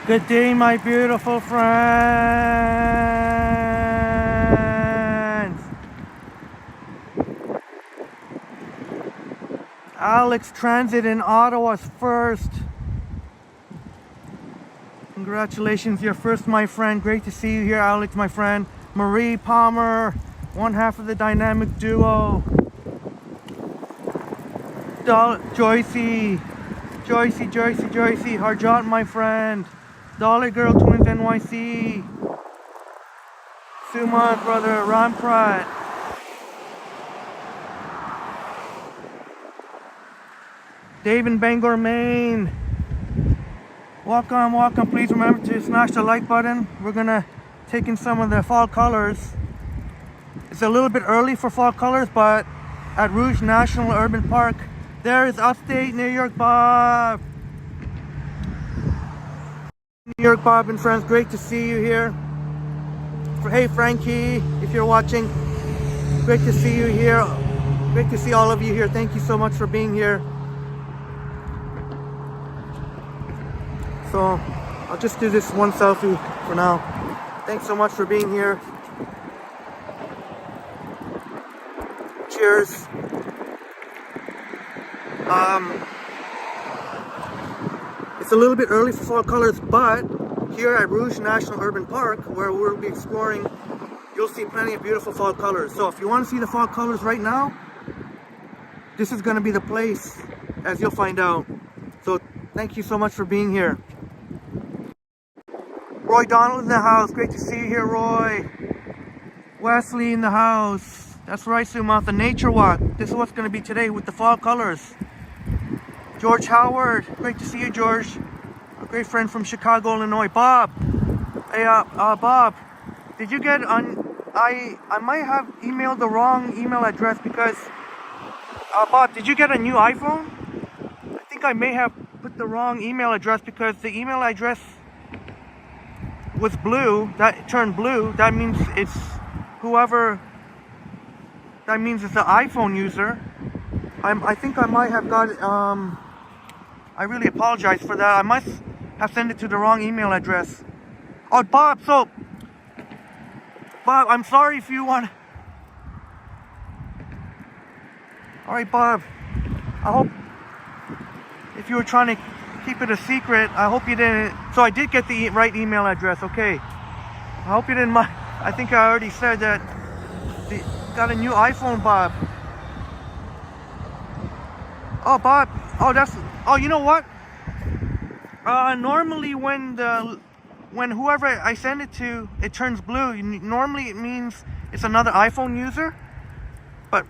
Good day, my beautiful friends. Alex Transit in Ottawa's first. Congratulations, you're first, my friend. Great to see you here, Alex, my friend. Marie Palmer, one half of the dynamic duo. Joycey, Harjot, my friend. Dollar Girl Twins NYC. Sumant, brother, Ron Pratt. Dave in Bangor, Maine. Welcome. Please remember to smash the like button. We're gonna take in some of the fall colors. It's a little bit early for fall colors, but at Rouge National Urban Park, there is upstate New York Bob. New York Bob and friends, great to see you here. Hey Frankie, if you're watching, great to see you here. Great to see all of you here. Thank you so much for being here. So I'll just do this one selfie for now. Thanks so much for being here. Cheers. It's a little bit early for fall colors, but here at Rouge National Urban Park, where we'll be exploring, you'll see plenty of beautiful fall colors. So if you want to see the fall colors right now, this is going to be the place, as you'll find out. So thank you so much for being here. Roy Donald in the house. Great to see you here, Roy. Wesley in the house. That's right, Sumant. The nature walk. This is what's going to be today with the fall colors. George Howard. Great to see you, George. A great friend from Chicago, Illinois. Bob. Hey, Bob. Did you get on? I might have emailed the wrong email address because. Bob, did you get a new iPhone? I think I may have put the wrong email address because the email address was blue. That turned blue. That means it's whoever. That means it's an iPhone user. I think I might have got. I really apologize for that. I must have sent it to the wrong email address. Oh, Bob. So, Bob, I'm sorry if you want. All right, Bob. I hope if you were trying to keep it a secret, I hope you didn't. So I did get the right email address. Okay. I hope you didn't mind. I think I already said that. Got a new iPhone, Bob. Oh, Bob. Oh, that's. Oh, you know what? Normally when whoever I send it to, it turns blue. Normally it means it's another iPhone user. But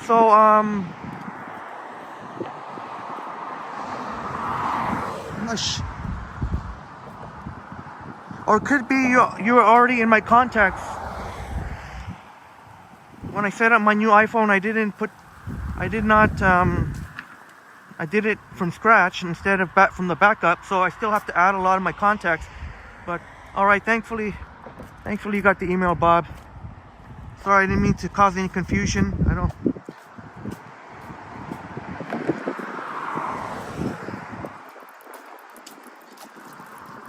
so or it could be you were already in my contacts. When I set up my new iPhone, I did it from scratch instead of from the backup, so I still have to add a lot of my contacts. But all right, thankfully you got the email, Bob. Sorry, I didn't mean to cause any confusion.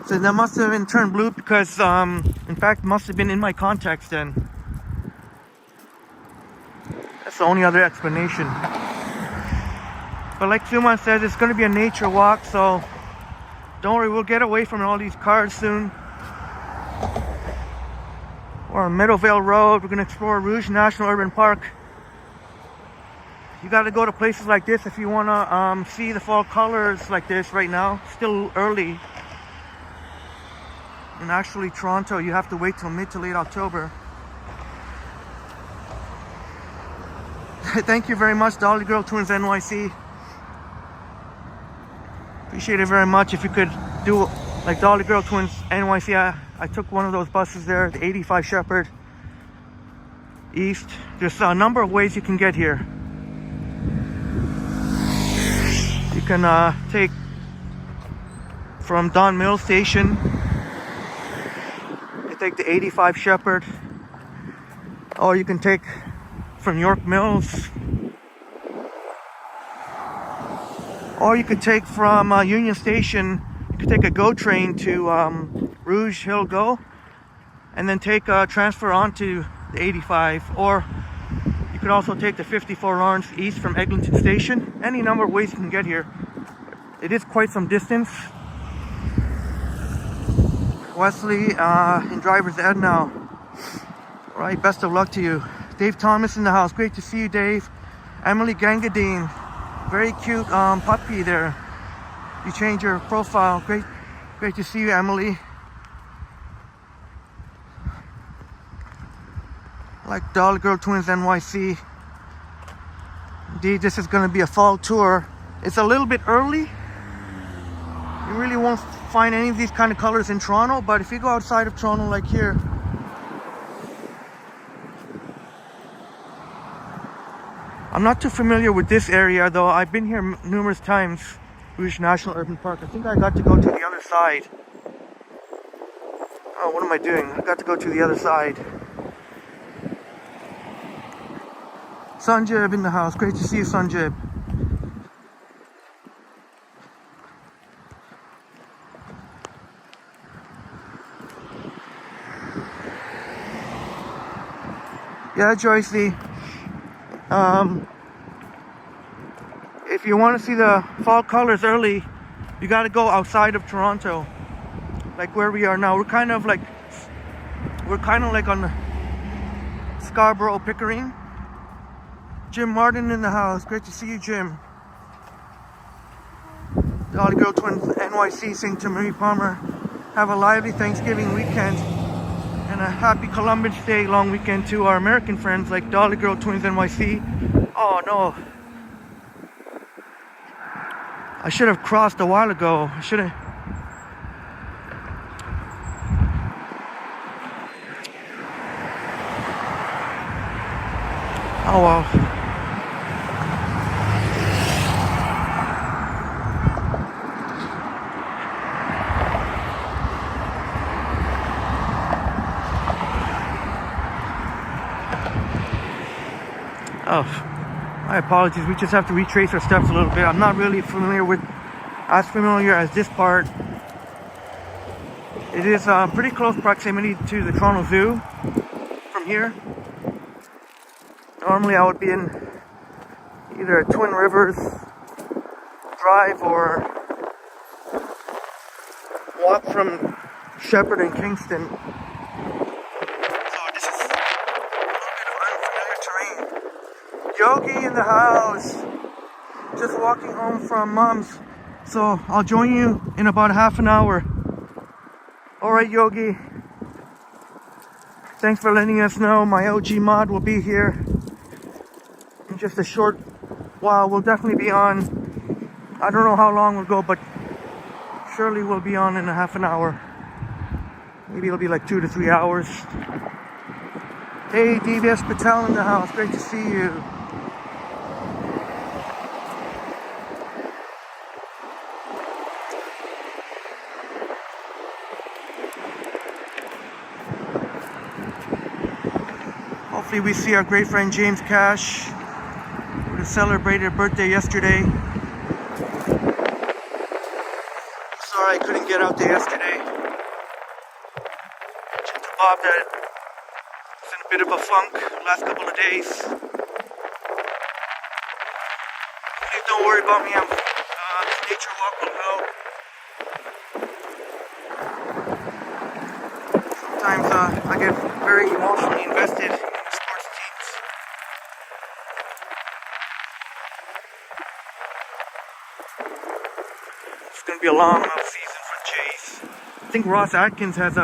So that must have been turned blue because, in fact, must have been in my contacts then. That's the only other explanation. But like Sumant says, it's going to be a nature walk, so don't worry, we'll get away from all these cars soon. We're on Meadowvale Road. We're going to explore Rouge National Urban Park. You got to go to places like this if you want to see the fall colors like this right now. Still early. And actually, Toronto, you have to wait till mid to late October. Thank you very much, Dolly Girl Twins NYC. Appreciate it very much. If you could do like Dolly Girl Twins NYC, I took one of those buses there, the 85 Shepherd East. There's a number of ways you can get here. You can take from Don Mill Station. can take the 85 Shepherd, or you can take from York Mills, or you could take from Union Station. You could take a GO train to Rouge Hill Go, and then take a transfer onto the 85, or you could also take the 54 Lawrence East from Eglinton Station. Any number of ways you can get here. It is quite some distance. Wesley in driver's ed now. All right, best of luck to you. Dave Thomas in the house. Great to see you, Dave. Emily Gangadine. Very cute puppy there. You changed your profile. Great to see you, Emily. Like Dollar Girl Twins NYC. Indeed, this is going to be a fall tour. It's a little bit early. You really won't find any of these kind of colors in Toronto, but if you go outside of Toronto like here, I'm not too familiar with this area though. I've been here numerous times. Rouge National Urban Park. I think I got to go to the other side. Oh, what am I doing? I got to go to the other side. Sanjib in the house. Great to see you, Sanjib. Yeah, Joycey. If you want to see the fall colors early, you got to go outside of Toronto, like where we are now. We're kind of like on the Scarborough, Pickering. Jim Martin in the house. Great to see you, Jim. Dolly Girl Twins NYC saying to Marie Palmer, have a lively Thanksgiving weekend and a happy Columbus Day long weekend to our American friends like Dolly Girl Twins NYC. Oh no. I should have crossed a while ago. I should have. Oh well. Oh, my apologies. We just have to retrace our steps a little bit. I'm not really as familiar as this part. It is pretty close proximity to the Toronto Zoo from here. Normally I would be in either Twin Rivers Drive or walk from Shepherd and Kingston. So this is a little bit of unfamiliar terrain. Yogi in the house. Just walking home from Mom's. So I'll join you in about half an hour. Alright, Yogi. Thanks for letting us know. My OG mod will be here in just a short while. We'll definitely be on. I don't know how long we'll go, but surely we'll be on in a half an hour. Maybe it'll be like 2 to 3 hours. Hey, DVS Patel in the house. Great to see you. Hopefully we see our great friend James Cash, who celebrated a birthday yesterday. Sorry I couldn't get out there yesterday. Just to Bob that was in a bit of a funk the last couple of days. Please don't worry about me. I'm nature walk will help. Sometimes I get very emotionally invested. Gonna be a long season for Chase. I think Ross Atkins has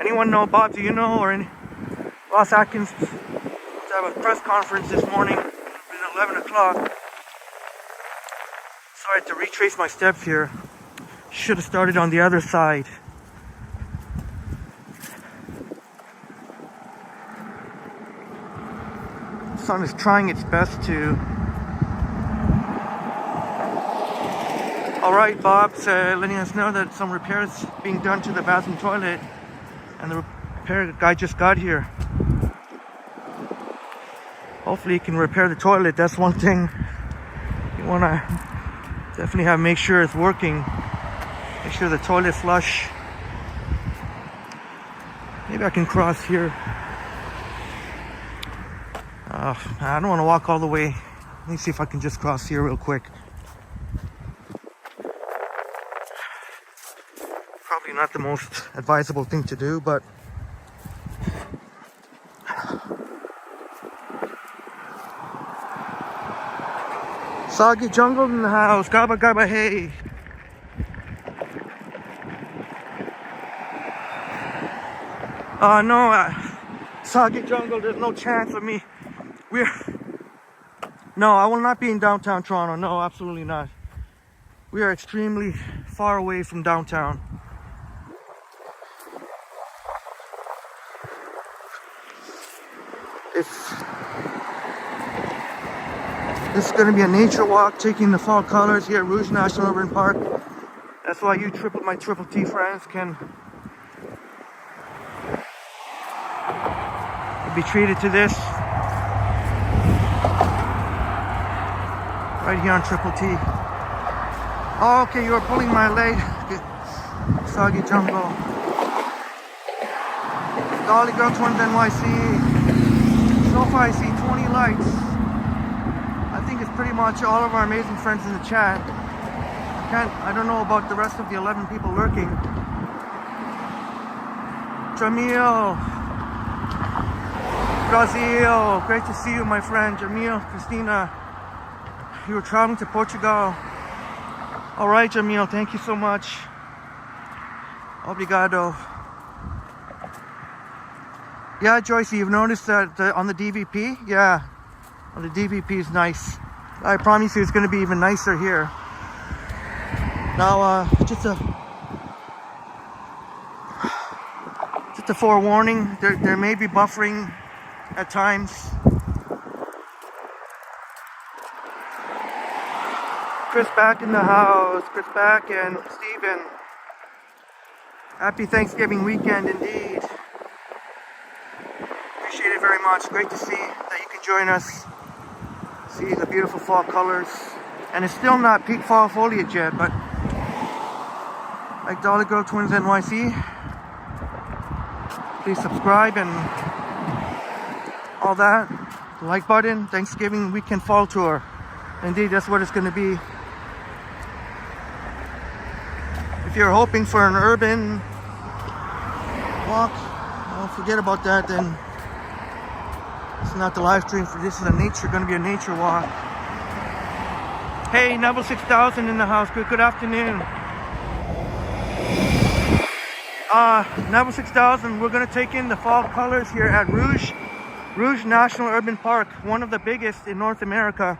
anyone know, Bob, do you know, or any Ross Atkins to have a press conference this morning at 11 o'clock. Sorry to retrace my steps here. Should have started on the other side. The sun is trying its best to. Alright, Bob's letting us know that some repairs being done to the bathroom toilet, and repair. The guy just got here. Hopefully he can repair the toilet. That's one thing you want to definitely make sure it's working. Make sure the toilet flush. Maybe I can cross here. I don't want to walk all the way. Let me see if I can just cross here real quick. Probably not the most advisable thing to do, but Soggy Jungle in the house. Gaba gaba hey. No, Soggy Jungle, there's no chance of me. No, I will not be in downtown Toronto. No, absolutely not. We are extremely far away from downtown. This is going to be a nature walk, taking the fall colors here at Rouge National Urban Park. That's why you my Triple T friends can be treated to this right here on Triple T. Oh, okay, you are pulling my leg. Soggy Jungle. Dolly Girl Twins NYC. So far I see 20 likes. I think it's pretty much all of our amazing friends in the chat. I don't know about the rest of the 11 people lurking. Jamil. Brazil. Great to see you, my friend. Jamil, Christina. You were traveling to Portugal. All right, Jamil. Thank you so much. Obrigado. Yeah, Joyce, you've noticed that on the DVP? Yeah, on the DVP is nice. I promise you it's going to be even nicer here. Now, just a forewarning, there may be buffering at times. Chris back in the house. Chris back and Steven. Happy Thanksgiving weekend indeed. Appreciate it very much. Great to see that you can join us. See the beautiful fall colors. And it's still not peak fall foliage yet, but like Dolly Girl Twins NYC, please subscribe and all that. The like button. Thanksgiving weekend fall tour. Indeed, that's what it's going to be. If you're hoping for an urban walk, well, forget about that. Then it's not the live stream. For this is going to be a nature walk. Hey, Neville 6000 in the house. Good afternoon. Neville 6000. We're going to take in the fall colors here at Rouge National Urban Park, one of the biggest in North America.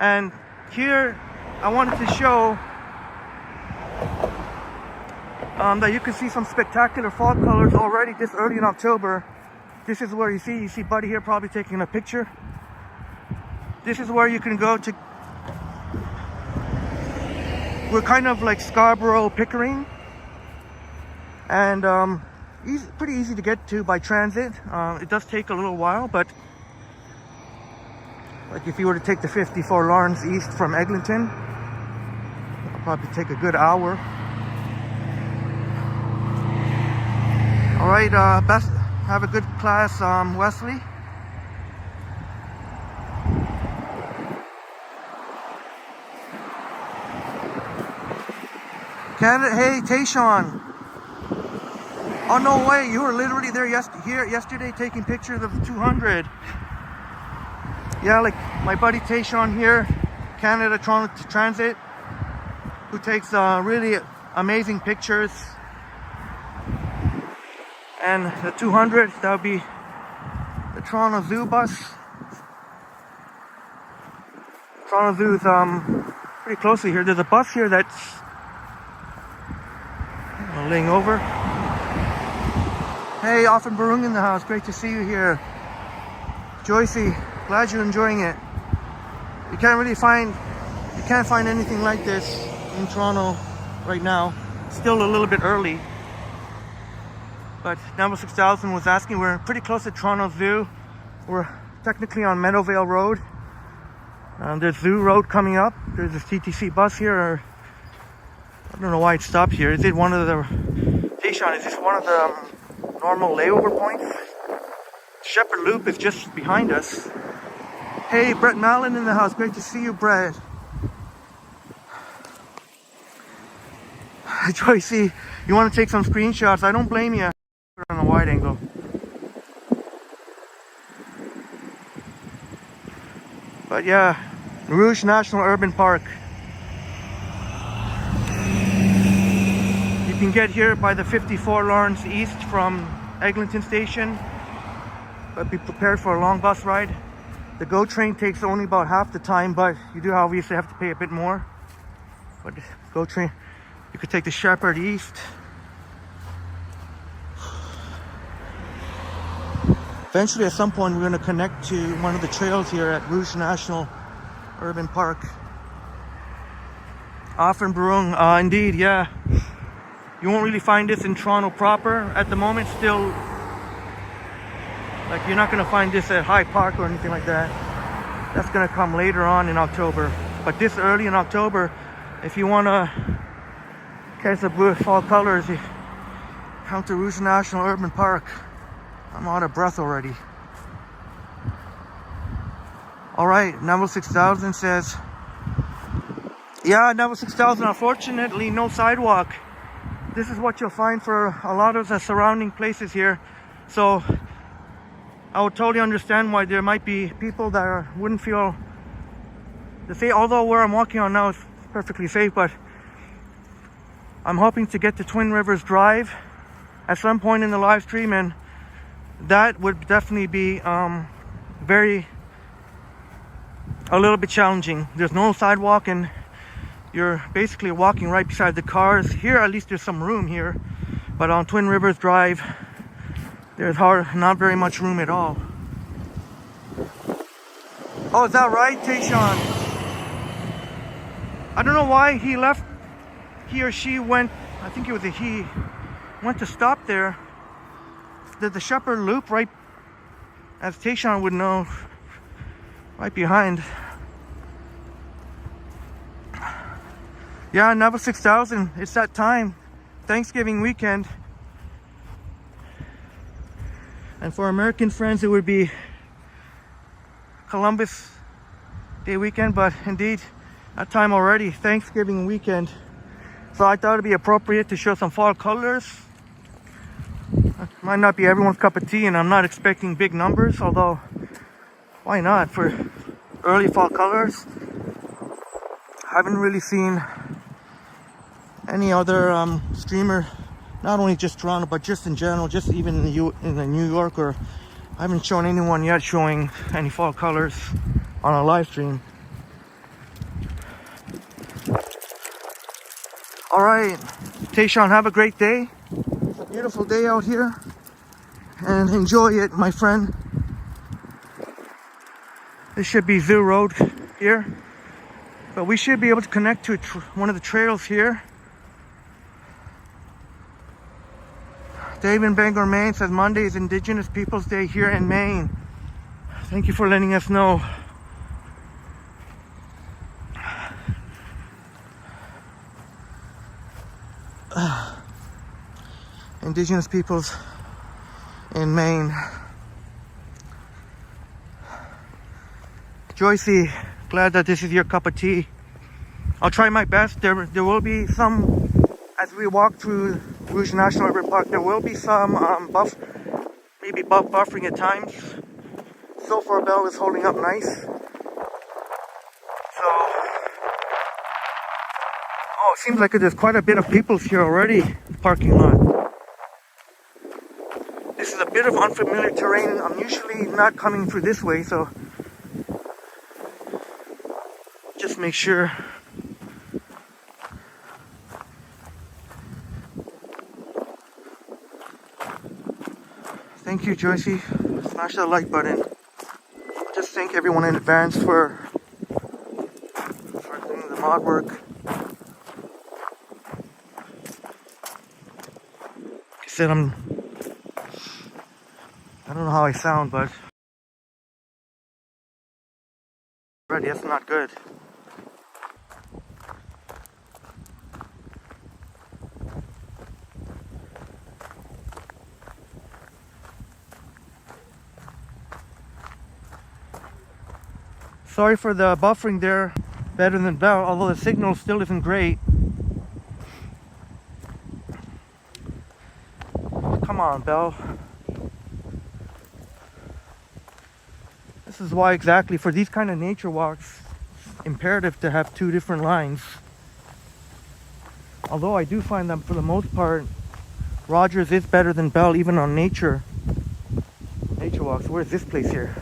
And here I wanted to show that you can see some spectacular fall colors already this early in October. This is where you see Buddy here probably taking a picture. This is where you can go to. We're kind of like Scarborough, Pickering, and pretty easy to get to by transit. It does take a little while, but like if you were to take the 54 Lawrence East from Eglinton, it'll probably take a good hour. All right, best have a good class, Wesley. Canada, hey, Tayshawn. Oh, no way, you were literally there yesterday taking pictures of the 200. Yeah, like my buddy Tayshawn here, Canada Toronto Transit, who takes really amazing pictures. And the 200, that would be the Toronto Zoo bus. Toronto Zoo is pretty closely here. There's a bus here that's laying over. Hey, Often Barung in the house. Great to see you here. Joycey, glad you're enjoying it. You can't find anything like this in Toronto right now. Still a little bit early. But Number 6000 was asking. We're pretty close to Toronto Zoo. We're technically on Meadowvale Road. There's Zoo Road coming up. There's a CTC bus here. I don't know why it stopped here. Is it one of the... Tayshaun, is this one of the normal layover points? Shepherd Loop is just behind us. Hey, Brett Mallon in the house. Great to see you, Brett. Joycey, you want to take some screenshots? I don't blame you. On a wide angle. But yeah, Rouge National Urban Park. You can get here by the 54 Lawrence East from Eglinton Station, but be prepared for a long bus ride. The GO train takes only about half the time, but you do obviously have to pay a bit more. But the GO train, you could take the Shepherd East. Eventually, at some point, we're going to connect to one of the trails here at Rouge National Urban Park. Offenbrung, indeed, yeah. You won't really find this in Toronto proper at the moment. Still, like, you're not going to find this at High Park or anything like that. That's going to come later on in October. But this early in October, if you want to catch the blue fall colors, you come to Rouge National Urban Park. I'm out of breath already. Alright, Number 6000 says, yeah, Number 6000, unfortunately, no sidewalk. This is what you'll find for a lot of the surrounding places here. So, I would totally understand why there might be people that wouldn't feel the same, although where I'm walking on now is perfectly safe, but I'm hoping to get to Twin Rivers Drive at some point in the live stream, and that would definitely be a little bit challenging. There's no sidewalk and you're basically walking right beside the cars. Here at least there's some room here, but on Twin Rivers Drive there's not very much room at all. Oh, is that right, Tayshaun? I don't know why he left. He or she went, I think it was a he, went to stop there. The Shepherd Loop, right, as Tayshaun would know, right behind. Yeah, Number 6000, it's that time. Thanksgiving weekend. And for American friends, it would be Columbus Day weekend, but indeed, that time already, Thanksgiving weekend. So I thought it'd be appropriate to show some fall colors. Might not be everyone's cup of tea, and I'm not expecting big numbers, although why not for early fall colors. I haven't really seen any other streamer, not only just Toronto but just in general, just even in New York, or I haven't shown anyone yet showing any fall colors on a live stream. Alright, Tayshaun, have a great day. It's a beautiful day out here, and enjoy it, my friend. This should be Zoo Road here, but we should be able to connect to one of the trails here. Dave in Bangor, Maine says Monday is Indigenous Peoples Day here in Maine. Thank you for letting us know. Indigenous peoples in Maine. Joycey, glad that this is your cup of tea. I'll try my best. There will be some, as we walk through Rouge National Urban Park, there will be some buffering at times. So far, Bell is holding up nice. It seems like there's quite a bit of people here already in the parking lot. This is a bit of unfamiliar terrain. I'm usually not coming through this way, so just make sure. Thank you, Joycey. Smash that like button. Just thank everyone in advance for doing the mod work. Said I'm I don't know how I sound, but already that's not good. Sorry for the buffering there. Better than Bell, although the signal still isn't great. Come on, Bell. This is why exactly for these kind of nature walks, it's imperative to have two different lines. Although I do find that for the most part, Rogers is better than Bell even on nature walks. Where's this place here?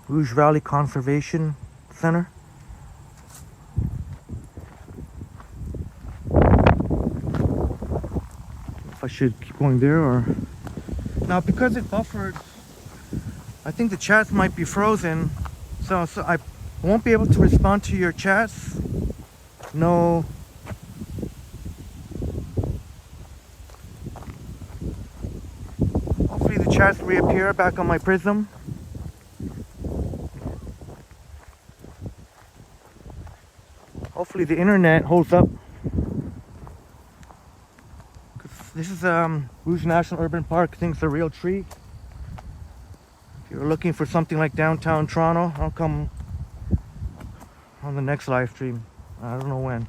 Rouge Valley Conservation Center. If I should keep going there or... Now because it buffered, I think the chats might be frozen. So I won't be able to respond to your chats. No. Hopefully the chats reappear back on my Prism. Hopefully the internet holds up. This is Rouge National Urban Park. I think it's a real treat. If you're looking for something like downtown Toronto, I'll come on the next live stream. I don't know when.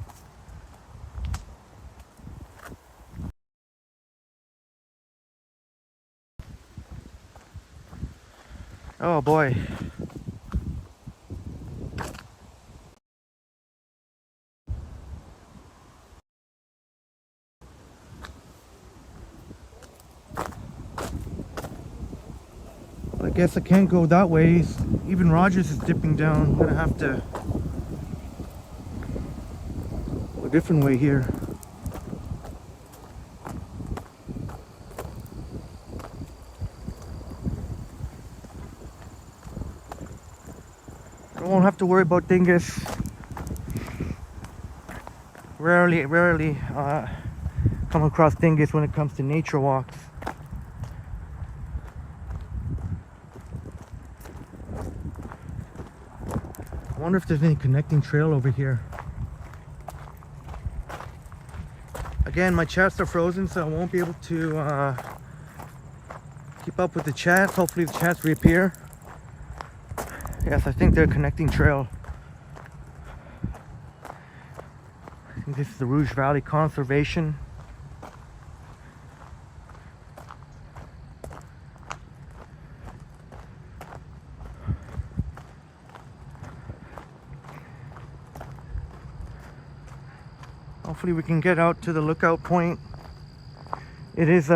Oh boy. I guess I can't go that way. Even Rogers is dipping down. I'm gonna have to go a different way here. I won't have to worry about dingus. Rarely come across dingus when it comes to nature walks. I wonder if there's any connecting trail over here. Again, my chats are frozen, so I won't be able to keep up with the chats. Hopefully the chats reappear. Yes, I think they're a connecting trail. I think this is the Rouge Valley Conservation. Hopefully we can get out to the lookout point. It is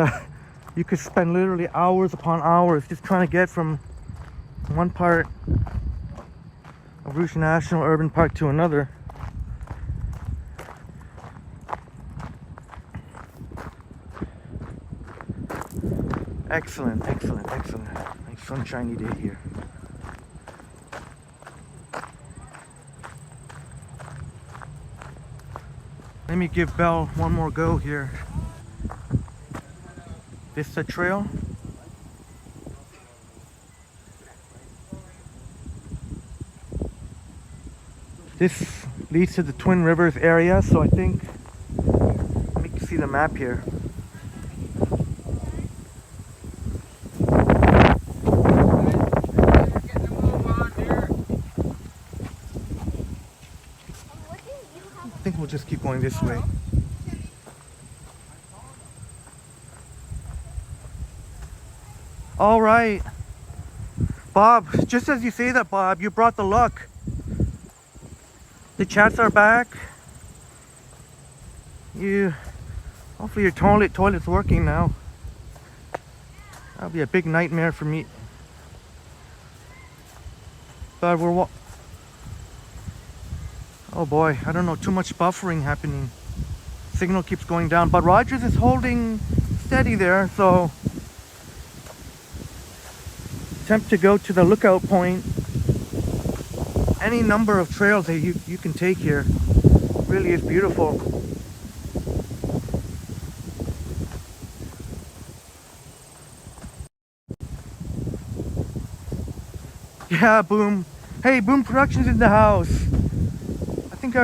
you could spend literally hours upon hours just trying to get from one part of Rouge National Urban Park to another. Excellent. Nice sunshiny day here. Let me give Bell one more go here. Vista Trail. This leads to the Twin Rivers area, so I think, let me see the map here. I think we'll just keep going this way. All right, Bob, just as you say that, Bob, you brought the luck. The chats are back. Hopefully your toilet's working now. That'll be a big nightmare for me. But oh boy, I don't know, too much buffering happening. Signal keeps going down, but Rogers is holding steady there, so attempt to go to the lookout point. any number of trails that you can take here. Really is beautiful. Yeah, Boom. Hey, Boom Productions in the house. I think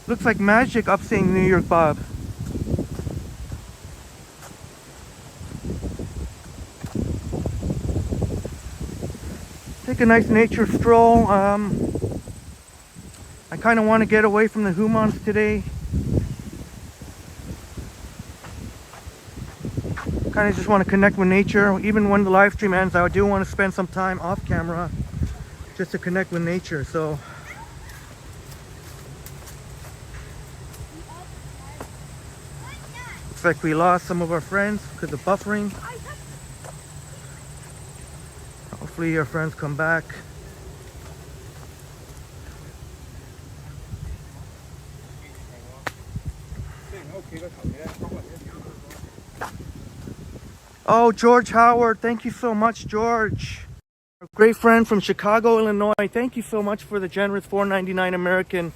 looks like magic upstate New York, Bob. Take a nice nature stroll. I kind of want to get away from the humans today. Kind of just want to connect with nature. Even when the live stream ends, I do want to spend some time off camera just to connect with nature. So looks like we lost some of our friends because of buffering. Hopefully our friends come back. Oh, George Howard, thank you so much, George. A great friend from Chicago, Illinois. Thank you so much for the generous $4.99 American.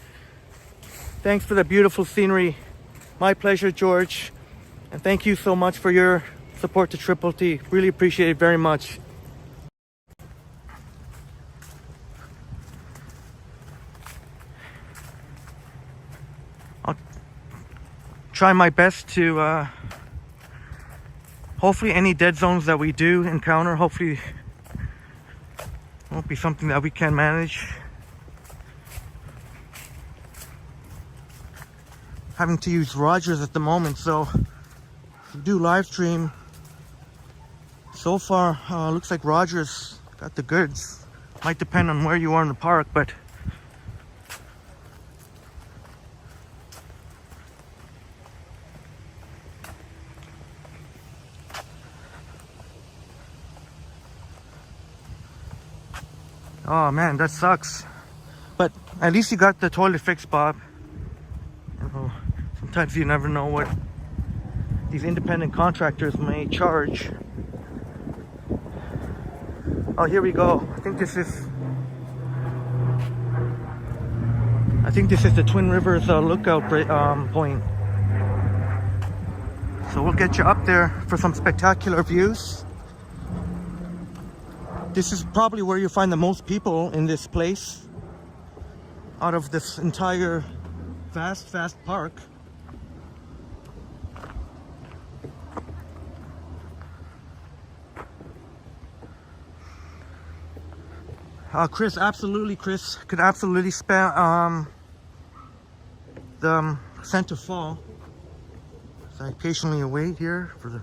Thanks for the beautiful scenery. My pleasure, George. And thank you so much for your support to Triple T. Really appreciate it very much. I'll try my best to hopefully any dead zones that we do encounter, hopefully won't be something that we can manage. Having to use Rogers at the moment, so we do live stream. So far, looks like Rogers got the goods. Might depend on where you are in the park, but oh man, that sucks. But at least you got the toilet fixed, Bob. You know, sometimes you never know what these independent contractors may charge. Oh, here we go. I think this is the Twin Rivers lookout point. So we'll get you up there for some spectacular views. This is probably where you find the most people in this place out of this entire vast park. Chris could absolutely spell the center fall. So I patiently await here for the,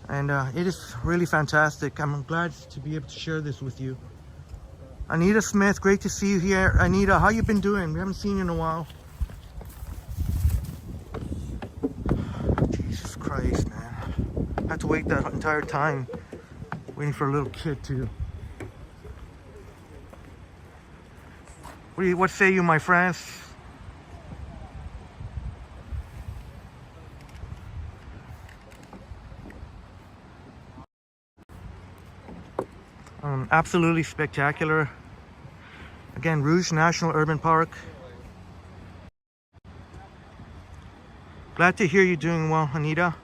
and it is really fantastic. I'm glad to be able to share this with you. Anita Smith, great to see you here. Anita, how you been doing? We haven't seen you in a while. Jesus Christ, man. I had to wait that entire time waiting for a little kid to... What say you, my friends? Absolutely spectacular. Again, Rouge National Urban Park. Glad to hear you doing well, Anita.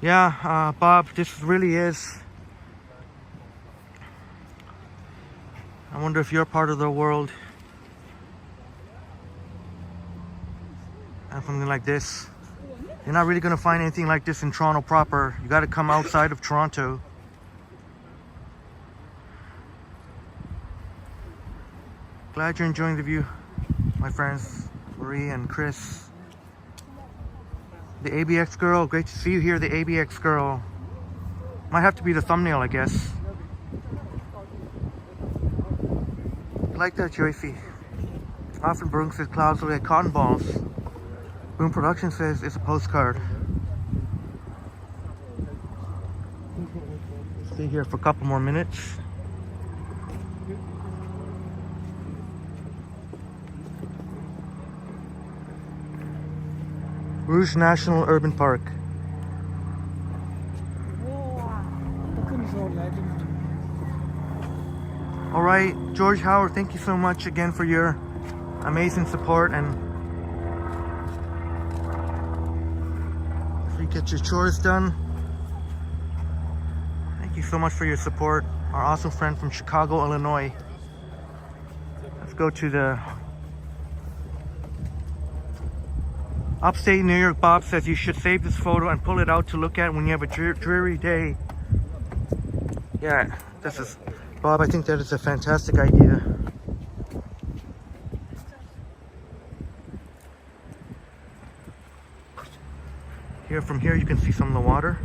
Yeah, Bob, this really is. I wonder if you're part of the world and something like this. You're not really going to find anything like this in Toronto proper. You got to come outside of Toronto. Glad you're enjoying the view, my friends, Marie and Chris. The ABX girl, great to see you here, the ABX girl. Might have to be the thumbnail, I guess. I like that, Joycey. Often Brunk says clouds look like cotton balls. Boom Production says it's a postcard. Stay here for a couple more minutes. Rouge National Urban Park. All right, George Howard, thank you so much again for your amazing support, and if you get your chores done, thank you so much for your support. Our awesome friend from Chicago, Illinois. Let's go to the upstate New York. Bob says you should save this photo and pull it out to look at when you have a dreary day. Yeah, this is Bob. I think that is a fantastic idea. Here, from here, you can see some of the water.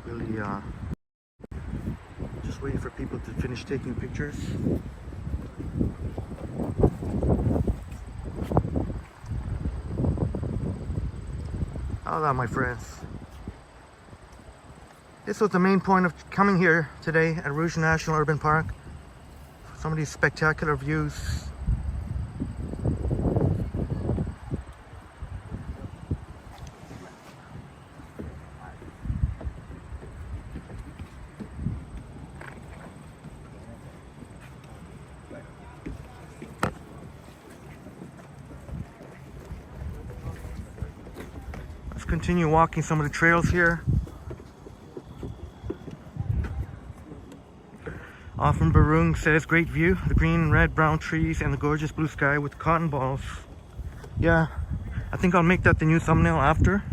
Really, just waiting for people to finish taking pictures. Hello, my friends. This was the main point of coming here today at Rouge National Urban Park. Some of these spectacular views. Let's continue walking some of the trails here. From Barung says, great view, the green, red, brown trees and the gorgeous blue sky with cotton balls. Yeah, I think I'll make that the new thumbnail after.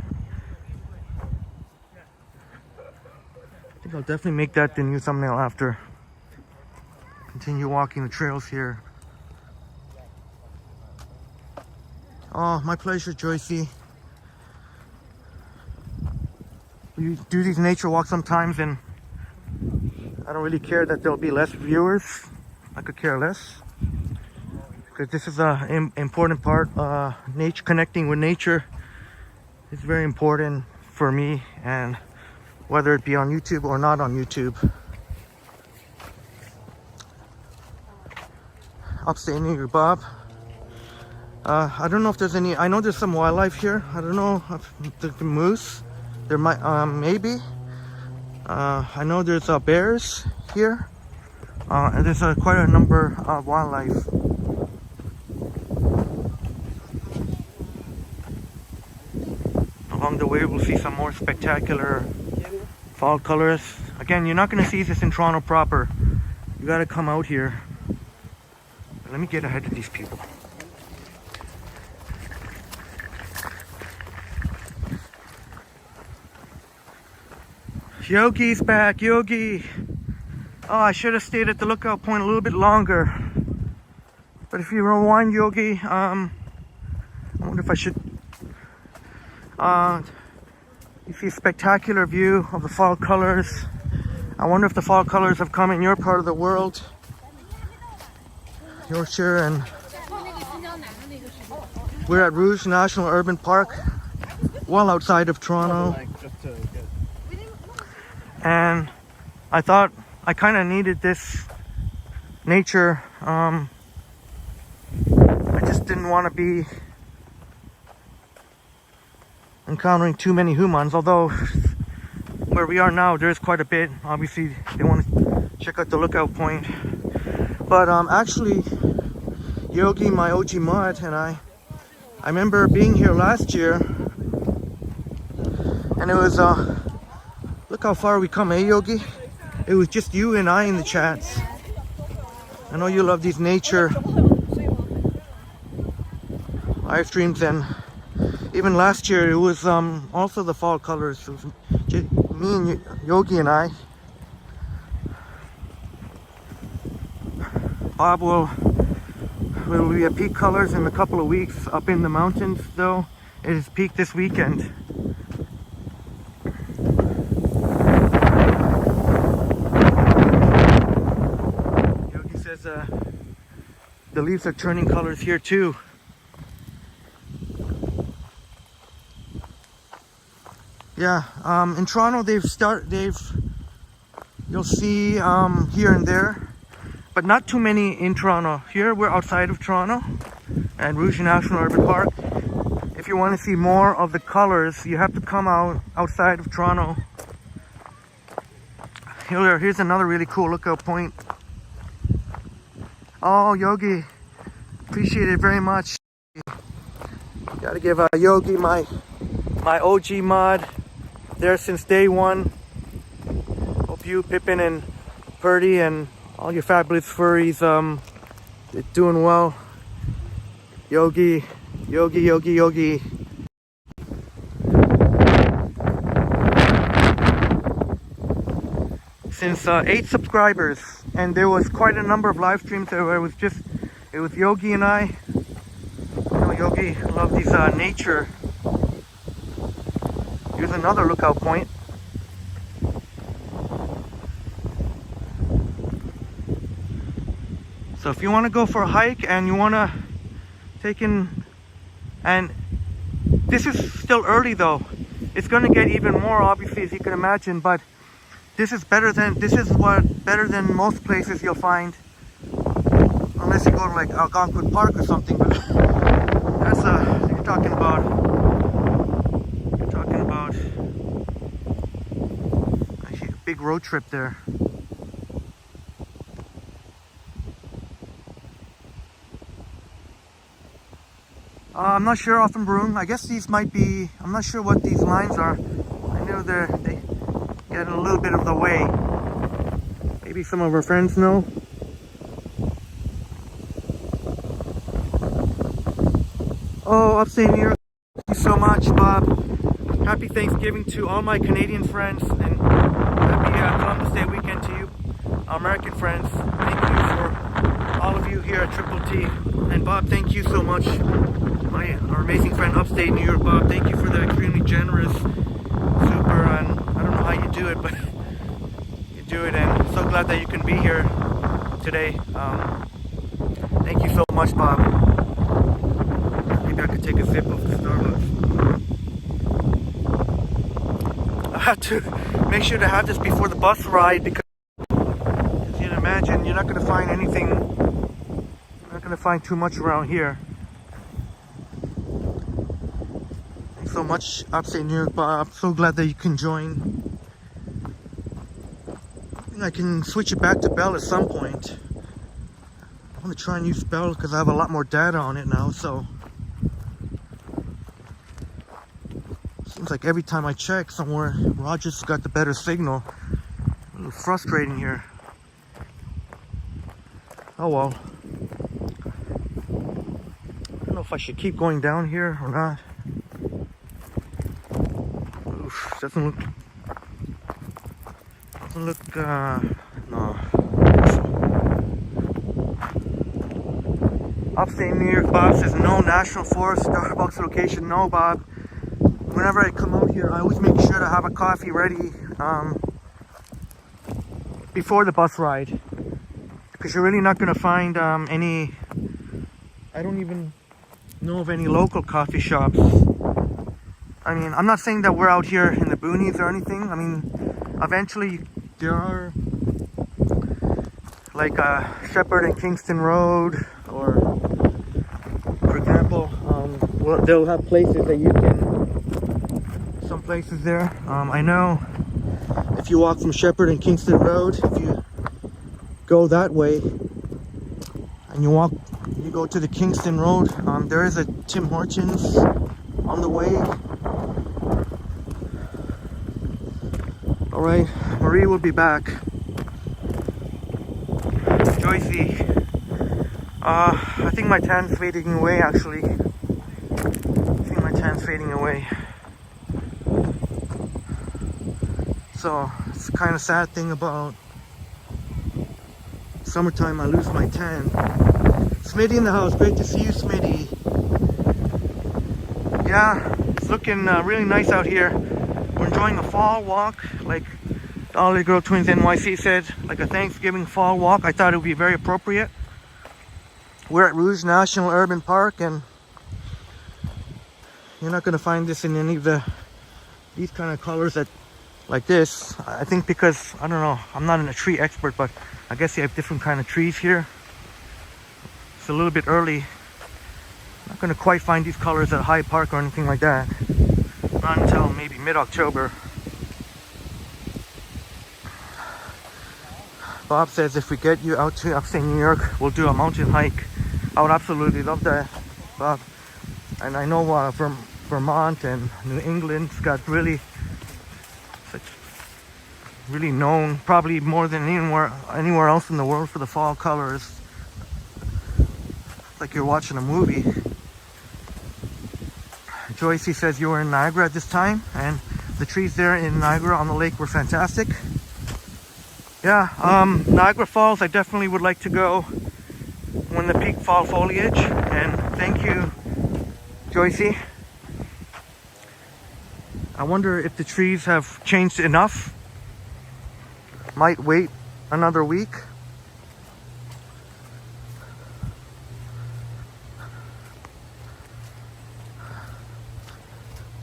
I think I'll definitely make that the new thumbnail after. Continue walking the trails here. Oh, my pleasure, Joycey. We do these nature walks sometimes and I don't really care that there'll be less viewers. I could care less, because this is a important part. Nature, connecting with nature is very important for me, and whether it be on YouTube or not on YouTube. Upstate New York, Bob. I don't know if there's any. I know there's some wildlife here. I don't know if the moose. There might, maybe. I know there's bears here, and there's quite a number of wildlife. Along the way, we'll see some more spectacular fall colors. Again, you're not going to see this in Toronto proper. You got to come out here. Let me get ahead of these people. Yogi's back, Yogi. Oh, I should have stayed at the lookout point a little bit longer. But if you rewind, Yogi, I wonder if I should. You see a spectacular view of the fall colors. I wonder if the fall colors have come in your part of the world, Yorkshire, and we're at Rouge National Urban Park, well outside of Toronto. And I thought I kind of needed this nature. I just didn't want to be encountering too many humans, although where we are now there's quite a bit. Obviously they want to check out the lookout point, but actually Yogi, my OG mod, and I remember being here last year, and it was look how far we come, eh, Yogi? It was just you and I in the chats. I know you love these nature live streams, and even last year it was also the fall colors. It was me and Yogi and I. Bob will be at peak colors in a couple of weeks up in the mountains, though. It is peak this weekend. The leaves are turning colors here too. Yeah, in Toronto you'll see here and there, but not too many in Toronto. Here we're outside of Toronto at Rouge National Urban Park. If you want to see more of the colors, you have to come outside of Toronto. Here's another really cool lookout point. Oh, Yogi, appreciate it very much. Gotta give Yogi my OG mod there since day one. Hope you, Pippin and Purdy, and all your fabulous furries doing well. Yogi. Since 8 subscribers, and there was quite a number of live streams where it was Yogi and I. You know, Yogi loves these nature. Here's another lookout point. So if you want to go for a hike and you want to take in, and this is still early though, it's going to get even more obviously, as you can imagine, but this is better than most places you'll find, unless you go to like Algonquin Park or something. But that's you're talking about actually a big road trip there. I'm not sure off in Broome. I guess these might be, I'm not sure what these lines are. I know they get in a little bit of the way. Maybe some of our friends know. Oh, upstate New York, thank you so much, Bob. Happy Thanksgiving to all my Canadian friends, and happy Columbus Day weekend to you, our American friends. Thank you for all of you here at Triple T. And Bob, thank you so much. Our amazing friend upstate New York, Bob, thank you for the extremely generous, super, and I don't know how you do it, but you do it, and I'm so glad that you can be here today. Thank you so much, Bob. Maybe I could take a sip of the Starbucks. I have to make sure to have this before the bus ride, because as you can imagine, you're not going to find anything, you're not going to find too much around here. So much upstate New York, Bob. I'm so glad that you can join. I think I can switch it back to Bell at some point. I want to try and use Bell because I have a lot more data on it now. So seems like every time I check somewhere, Rogers got the better signal. A little frustrating here. Oh well. I don't know if I should keep going down here or not. Doesn't look, no. Upstate New York, Bob says no National Forest Starbucks location. No, Bob. Whenever I come out here, I always make sure to have a coffee ready before the bus ride, because you're really not going to find any. I don't even know of any local coffee shops. I mean, I'm not saying that we're out here in the boonies or anything. I mean, eventually there are like Shepherd and Kingston Road, or for example, well, they'll have places that you can, some places there. I know if you walk from Shepherd and Kingston Road, if you go that way and you go to the Kingston Road, there is a Tim Hortons on the way. Alright, Marie will be back. Joycey. I think my tan's fading away actually. I think my tan's fading away. So, it's a kind of sad thing about summertime, I lose my tan. Smitty in the house, great to see you, Smitty. Yeah, it's looking really nice out here. We're enjoying a fall walk, like Dolly Girl Twins NYC said, like a Thanksgiving fall walk. I thought it would be very appropriate. We're at Rouge National Urban Park, and you're not going to find this in any of these kind of colors that like this. I think because, I don't know, I'm not a tree expert, but I guess you have different kind of trees here. It's a little bit early. I'm not gonna quite find these colors at Hyde Park or anything like that. Not until maybe mid-October. Bob says if we get you out to upstate New York, we'll do a mountain hike. I would absolutely love that, Bob. And I know from Vermont and New England's got really known, probably more than anywhere else in the world, for the fall colors. It's like you're watching a movie. Joyce says you were in Niagara at this time, and the trees there in Niagara on the lake were fantastic. Yeah, Niagara Falls, I definitely would like to go when the peak fall foliage. And thank you, Joycey. I wonder if the trees have changed enough. Might wait another week.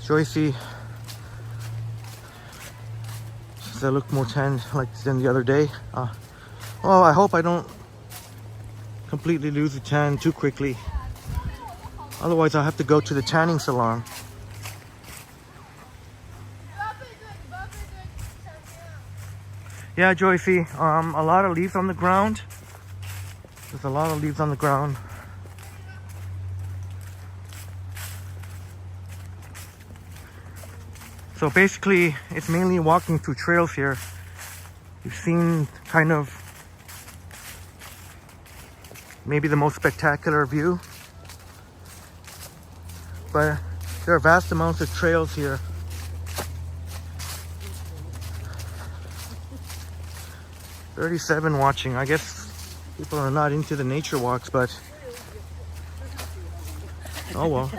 Joycey says I look more tan than the other day. Well, I hope I don't completely lose the tan too quickly. Otherwise, I'll have to go to the tanning salon. Yeah, Joycey, a lot of leaves on the ground. There's a lot of leaves on the ground. So basically, it's mainly walking through trails here. You've seen kind of maybe the most spectacular view. But there are vast amounts of trails here. $37 watching. I guess people are not into the nature walks, but oh well.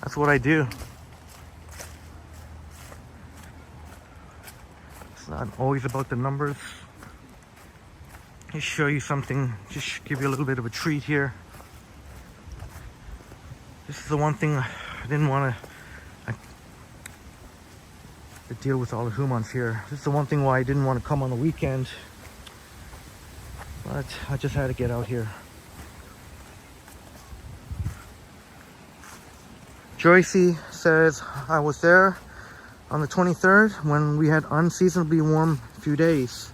That's what I do. It's not always about the numbers. Just show you something, just give you a little bit of a treat here. This is the one thing I didn't want to deal with all the humans here. This is the one thing why I didn't want to come on the weekend. But I just had to get out here. Joycey says I was there on the 23rd when we had unseasonably warm few days.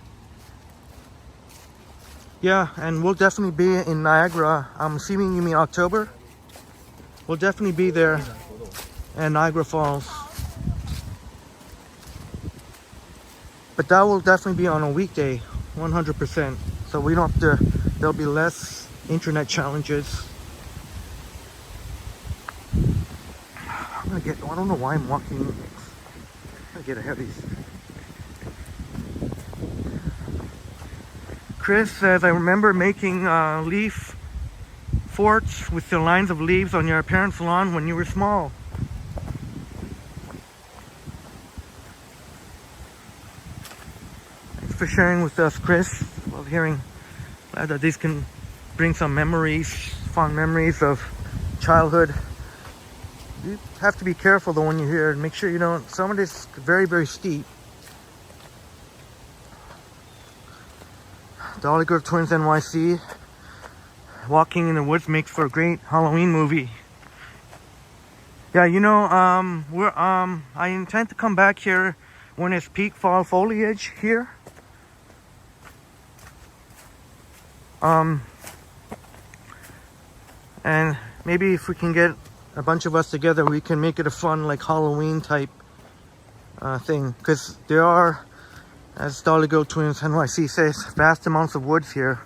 Yeah, and we'll definitely be in Niagara. I'm assuming you mean October. We'll definitely be there in Niagara Falls. But that will definitely be on a weekday, 100%. So we don't have to, there'll be less internet challenges. I'm gonna get, I don't know why I'm walking. I'm gonna get ahead of these. Chris says, I remember making leaf forts with the lines of leaves on your parents' lawn when you were small. Thanks for sharing with us, Chris. Love hearing that these can bring some memories, fond memories of childhood. You have to be careful though when you're here. Make sure you don't, some of this is very, very steep. The Dolly Grove Twins NYC. Walking in the woods makes for a great Halloween movie. Yeah, you know, I intend to come back here when it's peak fall foliage here. And maybe if we can get a bunch of us together, we can make it a fun, like, Halloween type thing. Because there are, as Dolly Grove Twins NYC says, vast amounts of woods here.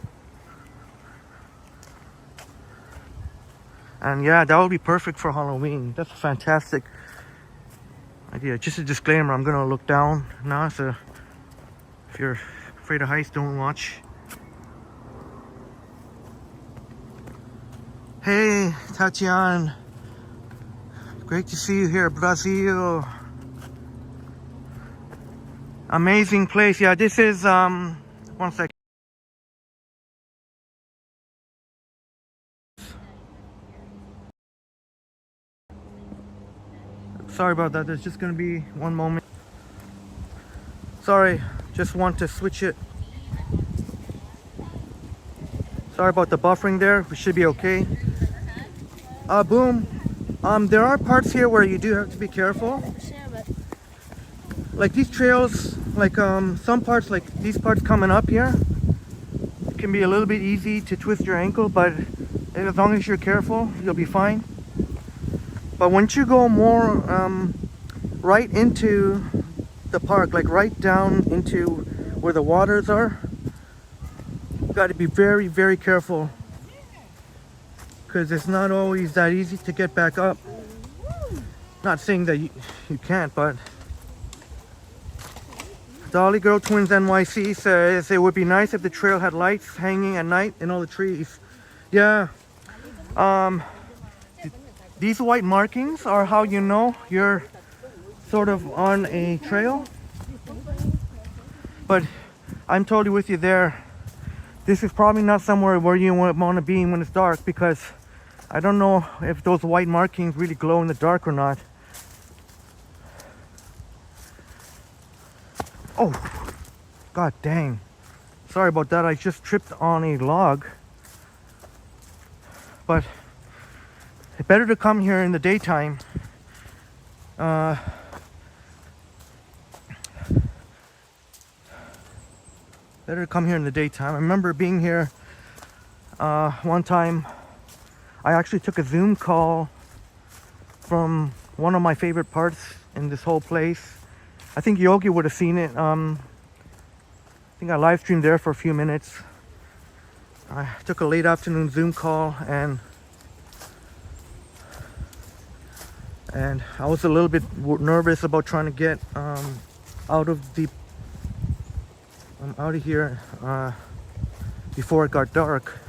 And yeah, that would be perfect for Halloween. That's a fantastic idea. Just a disclaimer, I'm gonna look down now, so if you're afraid of heights, don't watch. Hey, Tatiana. Great to see you here, Brazil. Amazing place. Yeah, this is, one second. Sorry about that, there's just gonna be one moment. Sorry, just want to switch it. Sorry about the buffering there, we should be okay. Boom. There are parts here where you do have to be careful. Like these trails, like some parts, like these parts coming up here, it can be a little bit easy to twist your ankle, but as long as you're careful, you'll be fine. But once you go more right into the park, like right down into where the waters are, you got to be very, very careful, because it's not always that easy to get back up. Not saying that you can't, but Dolly Girl Twins NYC says it would be nice if the trail had lights hanging at night in all the trees. Yeah. These white markings are how you know you're sort of on a trail. But I'm totally with you there. This is probably not somewhere where you want to be when it's dark, because I don't know if those white markings really glow in the dark or not. Oh, god dang. Sorry about that. I just tripped on a log. But it's better to come here in the daytime. Better to come here in the daytime. I remember being here one time. I actually took a Zoom call from one of my favorite parts in this whole place. I think Yogi would have seen it. I think I live streamed there for a few minutes. I took a late afternoon Zoom call, and I was a little bit nervous about trying to get out of here before it got dark.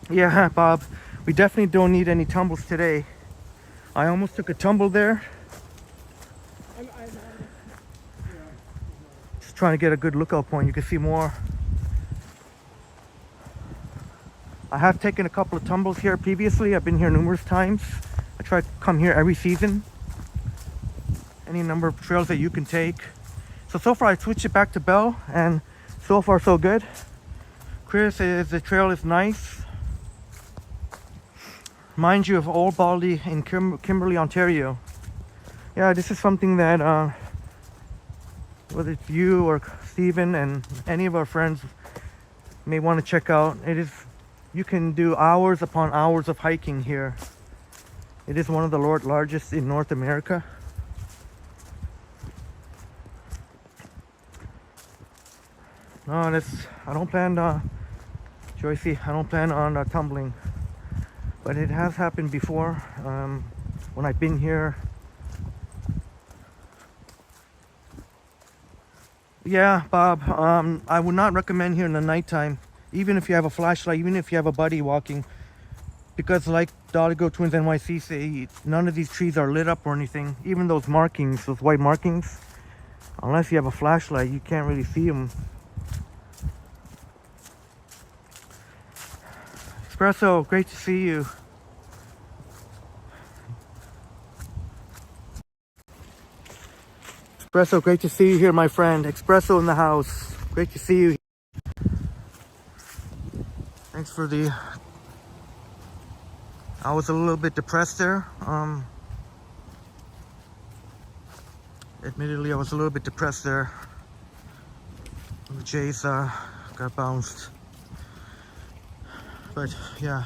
Yeah, Bob, we definitely don't need any tumbles today. I almost took a tumble there. Just trying to get a good lookout point. You can see more. I have taken a couple of tumbles here previously. I've been here numerous times. I try to come here every season. Any number of trails that you can take. So far I switched it back to Bell, and so far so good. Chris says the trail is nice. Reminds you of Old Baldy in Kimberley, Ontario. Yeah, this is something that whether it's you or Steven and any of our friends may want to check out. You can do hours upon hours of hiking here. It is one of the largest in North America. No, I don't plan Joycey, I don't plan on tumbling. But it has happened before when I've been here. Yeah, Bob, I would not recommend here in the nighttime, even if you have a flashlight, even if you have a buddy walking, because like Dolly Girl Twins NYC say, none of these trees are lit up or anything. Even those markings, those white markings, unless you have a flashlight, you can't really see them. Espresso, great to see you. Espresso, great to see you here, my friend. Espresso in the house. Great to see you. Thanks for the... I was a little bit depressed there. Admittedly, I was a little bit depressed there. The Jays got bounced. But yeah,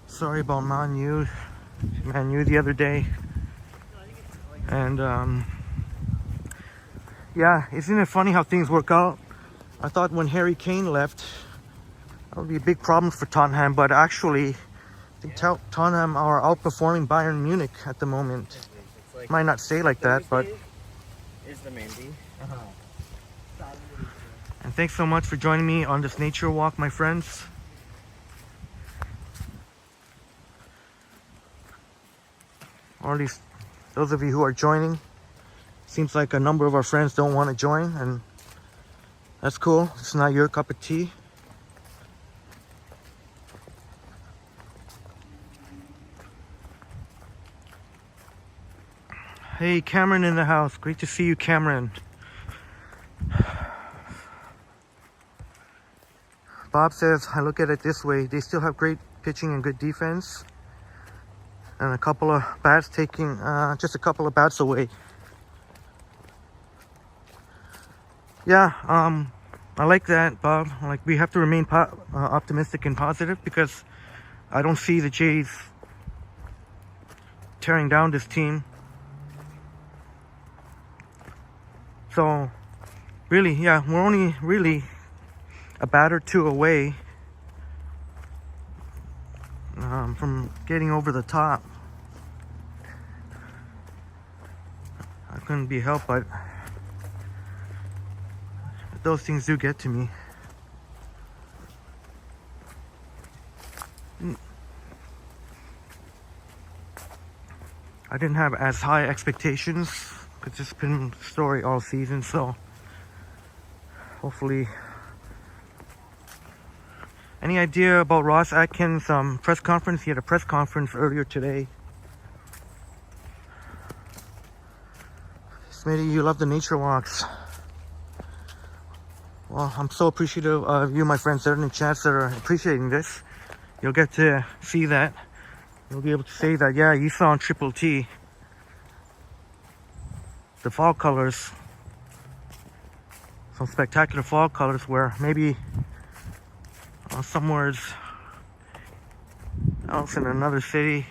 sorry about Man U the other day. And yeah, isn't it funny how things work out? I thought when Harry Kane left, that would be a big problem for Tottenham, but actually, I think Tottenham are outperforming Bayern Munich at the moment. Might not say like that, but is the main thing. And thanks so much for joining me on this nature walk, my friends. Or at least those of you who are joining. Seems like a number of our friends don't want to join, and that's cool. It's not your cup of tea. Hey, Cameron in the house. Great to see you, Cameron. Bob says, I look at it this way. They still have great pitching and good defense. And a couple of bats taking, just a couple of bats away. Yeah, I like that, Bob. Like, we have to remain optimistic and positive, because I don't see the Jays tearing down this team. So, really, yeah, we're only really a bat or two away from getting over the top. I couldn't be helped, but those things do get to me. I didn't have as high expectations. It's just been a story all season, so hopefully. Any idea about Ross Atkins' press conference? He had a press conference earlier today. Smitty, you love the nature walks. Well, I'm so appreciative of you, my friends there in the chats that are appreciating this. You'll get to see that. You'll be able to say that, yeah, you saw on Triple T the fall colors. Some spectacular fall colors where maybe somewhere else in another city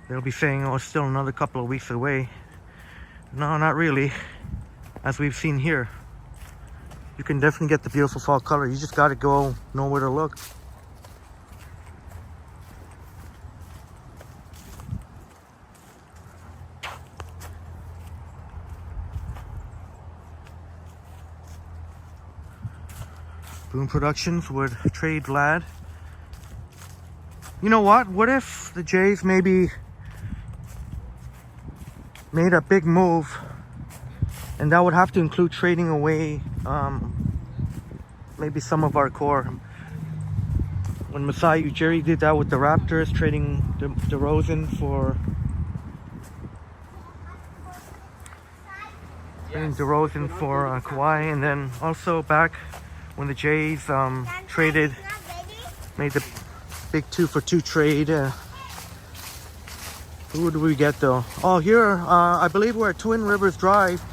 they'll be saying, oh, it's still another couple of weeks away. No, not really. As we've seen here, you can definitely get the beautiful fall color. You just got to go know where to look. Boom Productions would trade Vlad. You know what? What if the Jays maybe made a big move, and that would have to include trading away maybe some of our core. When Masai Ujiri did that with the Raptors, trading DeRozan for Kawhi, and then also back when the Jays made the big 2-for-2 trade. Who do we get though? Oh, here, I believe we're at Twin Rivers Drive.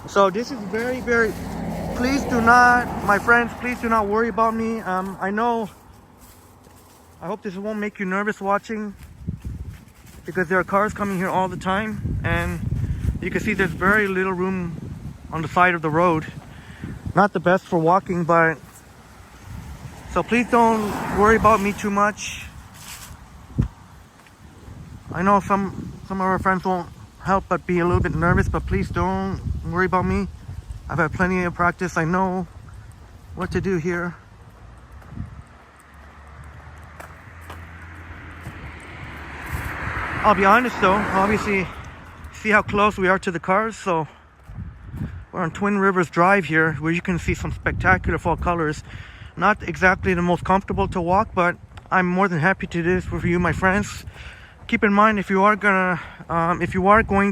So this is very, very, please do not, my friends, please do not worry about me. I know, I hope this won't make you nervous watching, because there are cars coming here all the time, and you can see there's very little room on the side of the road. Not the best for walking, but so please don't worry about me too much. I know some of our friends won't help but be a little bit nervous, but please don't worry about me. I've had plenty of practice. I know what to do here. I'll be honest though, obviously, see how close we are to the cars. So we're on Twin Rivers Drive here, where you can see some spectacular fall colors. Not exactly the most comfortable to walk, but I'm more than happy to do this for you, my friends. Keep in mind, if you are going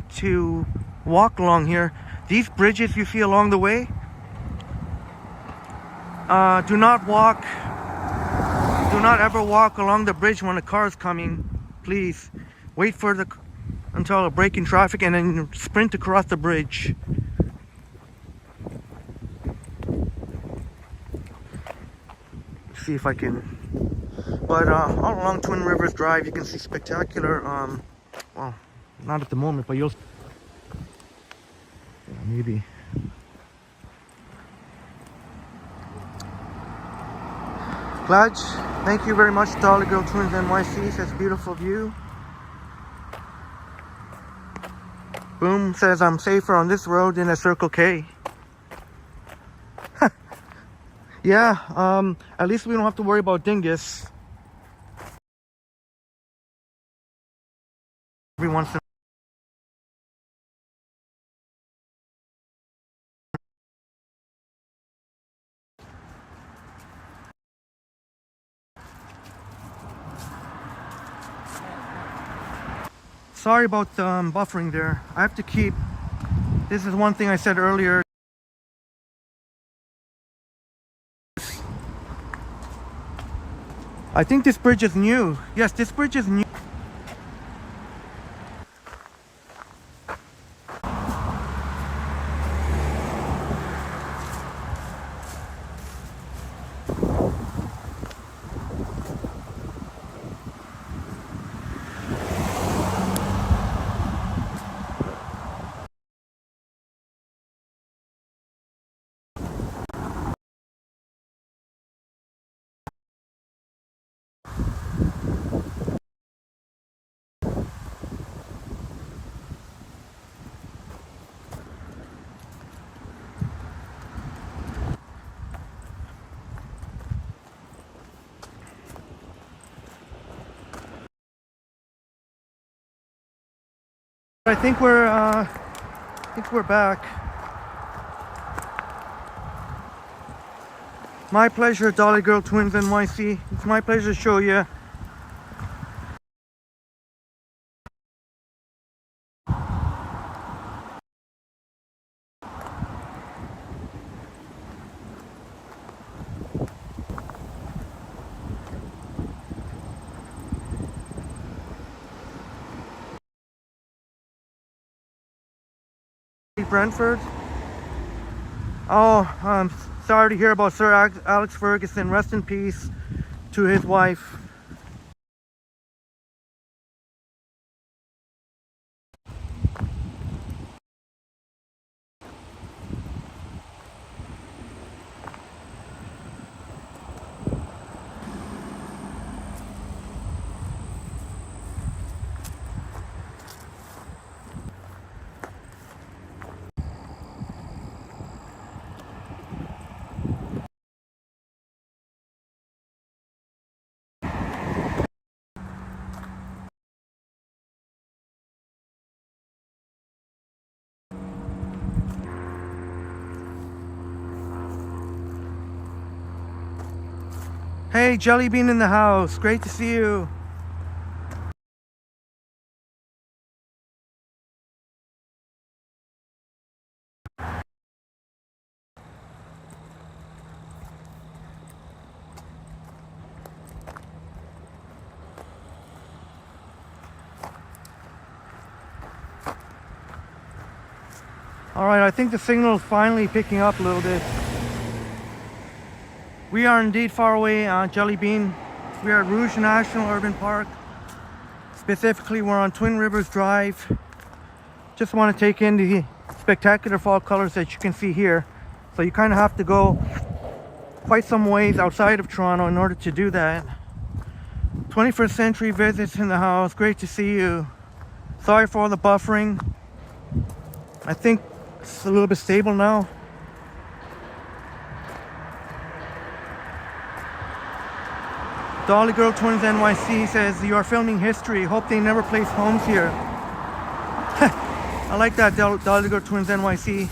to walk along here, these bridges you see along the way, do not ever walk along the bridge when a car is coming. Please wait for until a break in traffic and then sprint across the bridge. See if I can, but all along Twin Rivers Drive you can see spectacular, well, not at the moment, but you'll, yeah, maybe. Glad, thank you very much to all the Girl Twins NYC, says beautiful view. Boom says I'm safer on this road than a Circle K. Yeah, at least we don't have to worry about dingus. Every once in Sorry about buffering there. I have to keep, this is one thing I said earlier. I think this bridge is new. Yes, this bridge is new. I think we're back. My pleasure, Dolly Girl Twins NYC. It's my pleasure to show you. Brentford. Oh, I'm sorry to hear about Sir Alex Ferguson. Rest in peace to his wife. Hey, Jelly Bean in the house. Great to see you. All right, I think the signal is finally picking up a little bit. We are indeed far away, Jelly Bean. We are at Rouge National Urban Park. Specifically, we're on Twin Rivers Drive. Just want to take in the spectacular fall colors that you can see here. So you kind of have to go quite some ways outside of Toronto in order to do that. 21st century visits in the house. Great to see you. Sorry for all the buffering. I think it's a little bit stable now. Dolly Girl Twins NYC says, you are filming history. Hope they never place homes here. I like that, Dolly Girl Twins NYC.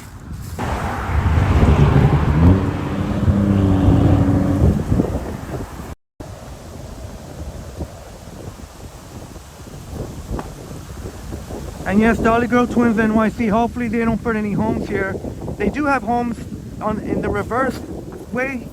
And yes, Dolly Girl Twins NYC, hopefully they don't put any homes here. They do have homes in the reverse way.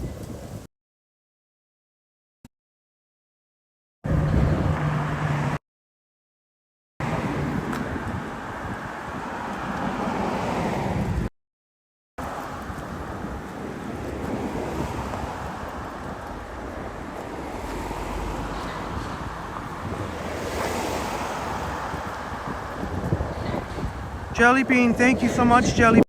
Jelly Bean, thank you so much, Jelly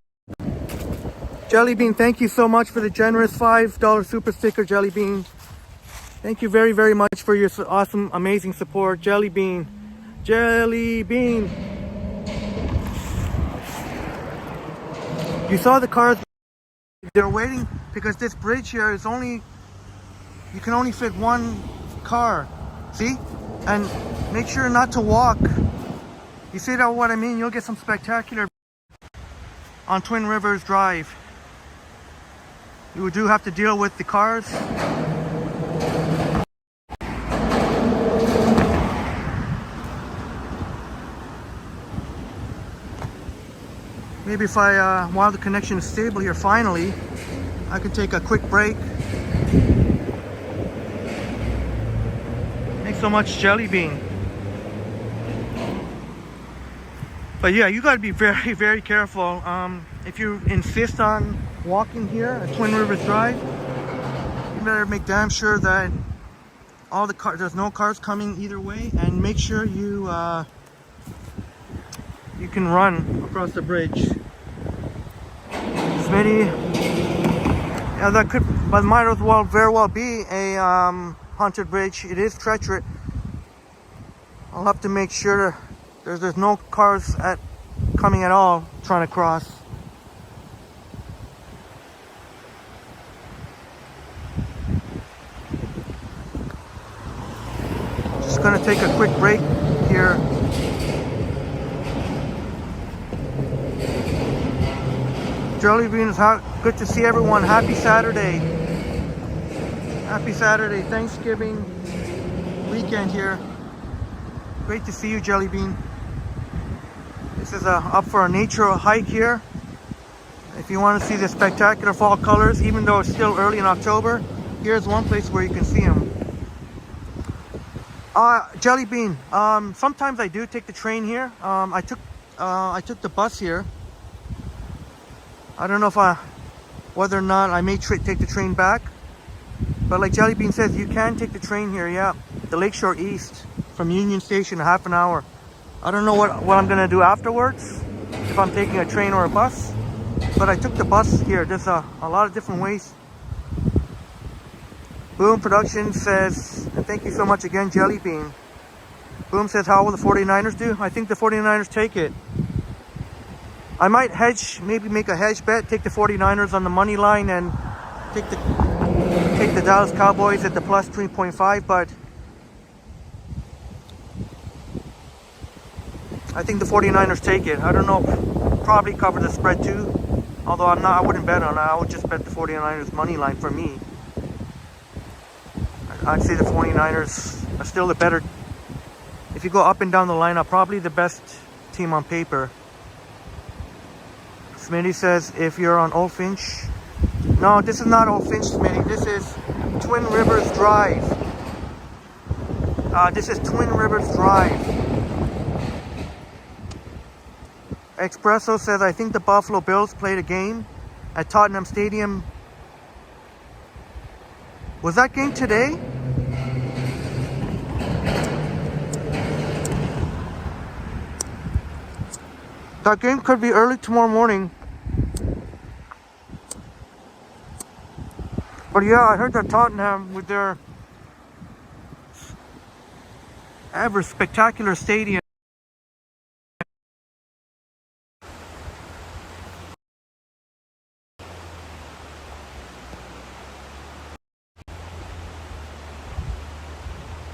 Bean, thank you so much for the generous $5 super sticker, Jelly Bean. Thank you very, very much for your awesome, amazing support, Jelly Bean. Jelly Bean. You saw the cars, they're waiting because this bridge here is only, you can only fit one car, see? And make sure not to walk. You see that what I mean? You'll get some spectacular on Twin Rivers Drive. You do have to deal with the cars. Maybe if while the connection is stable here, finally, I could take a quick break. Thanks so much, Jelly Bean. But yeah, you got to be very, very careful. If you insist on walking here at Twin Rivers Drive, you better make damn sure that all the there's no cars coming either way, and make sure you you can run across the bridge. Smitty, yeah, that could, but might as well very well be a haunted bridge. It is treacherous. I'll have to make sure there's no cars coming at all trying to cross. Just gonna take a quick break here. Jelly Beans, good to see everyone. Happy Saturday. Happy Saturday, Thanksgiving weekend here. Great to see you, Jelly Bean. This is up for a nature hike here. If you want to see the spectacular fall colors, even though it's still early in October, here's one place where you can see them. Jelly Bean, sometimes I do take the train here. I took the bus here. I don't know if whether or not I may take the train back. But like Jelly Bean says, you can take the train here, yeah. The Lakeshore East from Union Station, a half an hour. I don't know what I'm gonna do afterwards, if I'm taking a train or a bus. But I took the bus here. There's a lot of different ways. Boom Production says, and thank you so much again, Jelly Bean. Boom says, how will the 49ers do? I think the 49ers take it. I might maybe make a hedge bet, take the 49ers on the money line and take the Dallas Cowboys at the plus 3.5, but I think the 49ers take it. I don't know, probably cover the spread too. Although I wouldn't bet on it. I would just bet the 49ers money line for me. I'd say the 49ers are still the better. If you go up and down the lineup, probably the best team on paper. Smitty says, if you're on Old Finch. No, this is not Old Finch, Smitty. This is Twin Rivers Drive. This is Twin Rivers Drive. Espresso says, I think the Buffalo Bills played a game at Tottenham Stadium. Was that game today? That game could be early tomorrow morning. But yeah, I heard that Tottenham, with their ever spectacular stadium,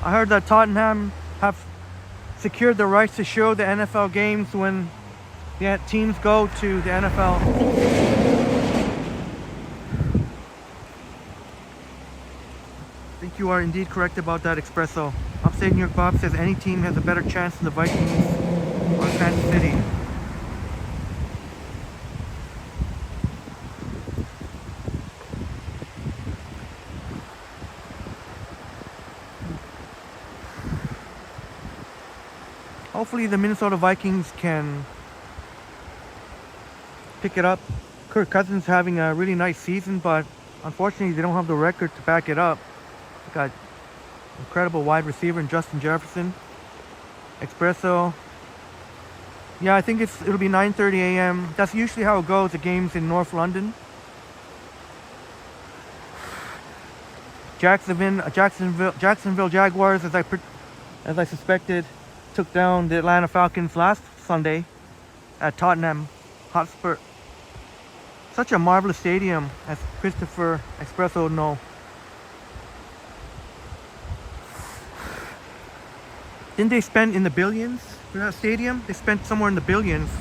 I heard that Tottenham have secured the rights to show the NFL games when the teams go to the NFL. I think you are indeed correct about that, Espresso. Upstate New York Bob says any team has a better chance than the Vikings or Kansas City. Hopefully the Minnesota Vikings can pick it up. Kirk Cousins having a really nice season, but unfortunately they don't have the record to back it up. They got incredible wide receiver in Justin Jefferson. Espresso. Yeah, I think it'll be 9:30 a.m. That's usually how it goes, the games in North London. Jacksonville Jaguars, as I suspected, took down the Atlanta Falcons last Sunday at Tottenham Hotspur. Such a marvelous stadium, as Christopher Espresso would know. Didn't they spend in the billions for that stadium? They spent somewhere in the billions.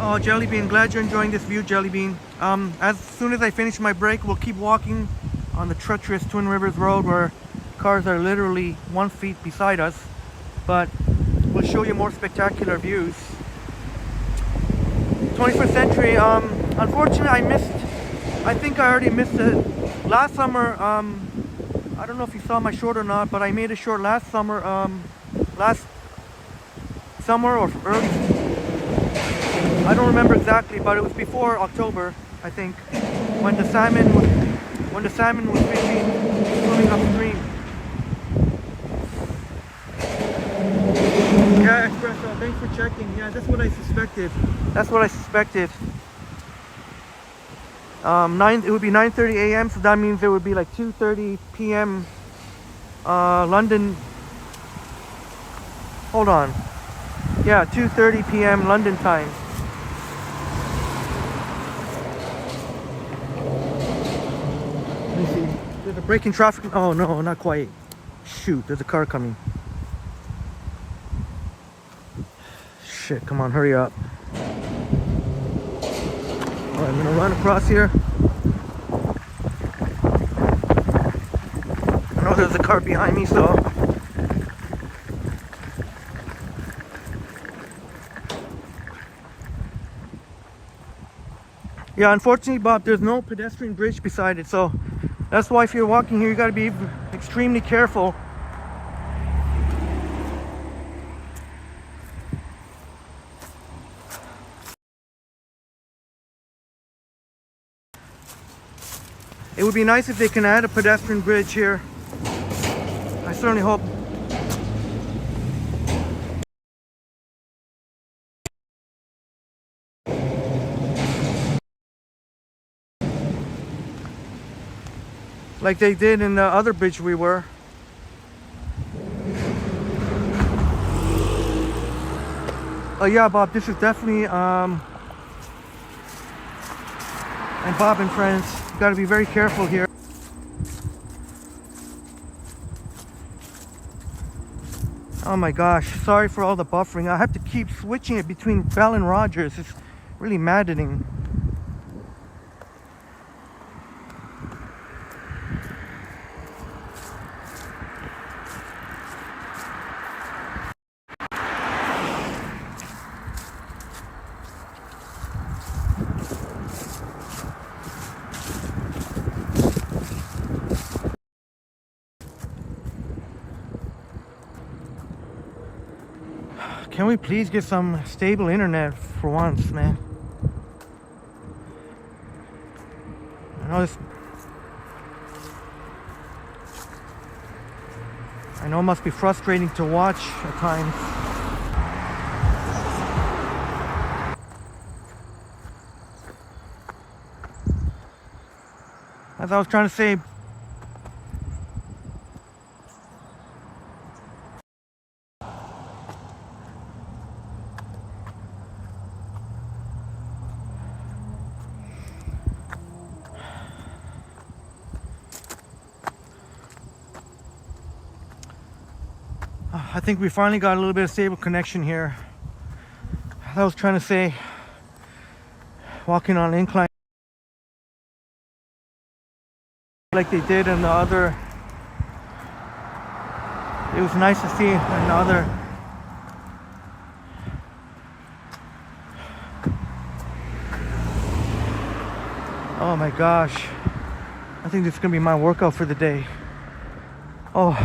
Oh, Jelly Bean, glad you're enjoying this view, Jelly Bean. As soon as I finish my break, we'll keep walking on the treacherous Twin Rivers Road where cars are literally 1 feet beside us. But we'll show you more spectacular views. 21st century, unfortunately I think I already missed it. Last summer, I don't know if you saw my short or not, but I made a short last summer, last summer or early. I don't remember exactly, but it was before October, I think, when the salmon was fishing, swimming upstream. Yeah, Espresso, thanks for checking. Yeah, that's what I suspected. That's what I suspected. It would be 9:30 a.m. So that means it would be like 2:30 p.m. London. Hold on. Yeah, 2:30 p.m. London time. Let me see. There's a break in traffic. Oh no, not quite. Shoot, there's a car coming. Shit, come on, hurry up. Alright, I'm gonna run across here. I know there's a car behind me, so. Yeah, unfortunately, Bob, there's no pedestrian bridge beside it, so that's why if you're walking here, you gotta be extremely careful. It would be nice if they can add a pedestrian bridge here. I certainly hope. Like they did in the other bridge we were. Yeah, Bob, this is definitely, and Bob and friends, you gotta be very careful here. Oh my gosh, sorry for all the buffering. I have to keep switching it between Bell and Rogers. It's really maddening. Can we please get some stable internet for once, man? I know it must be frustrating to watch at times. As I was trying to say, I think we finally got a little bit of stable connection here. As I was trying to say, walking on an incline like they did in the other, it was nice to see another. Oh my gosh, I think this is gonna be my workout for the day. Oh,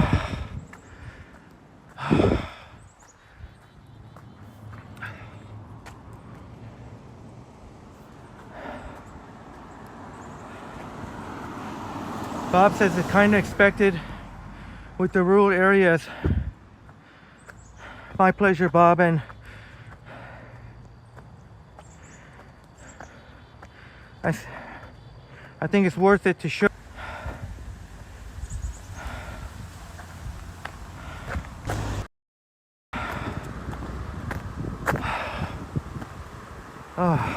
Bob says it's kind of expected with the rural areas. My pleasure, Bob, and I think it's worth it to show. Oh.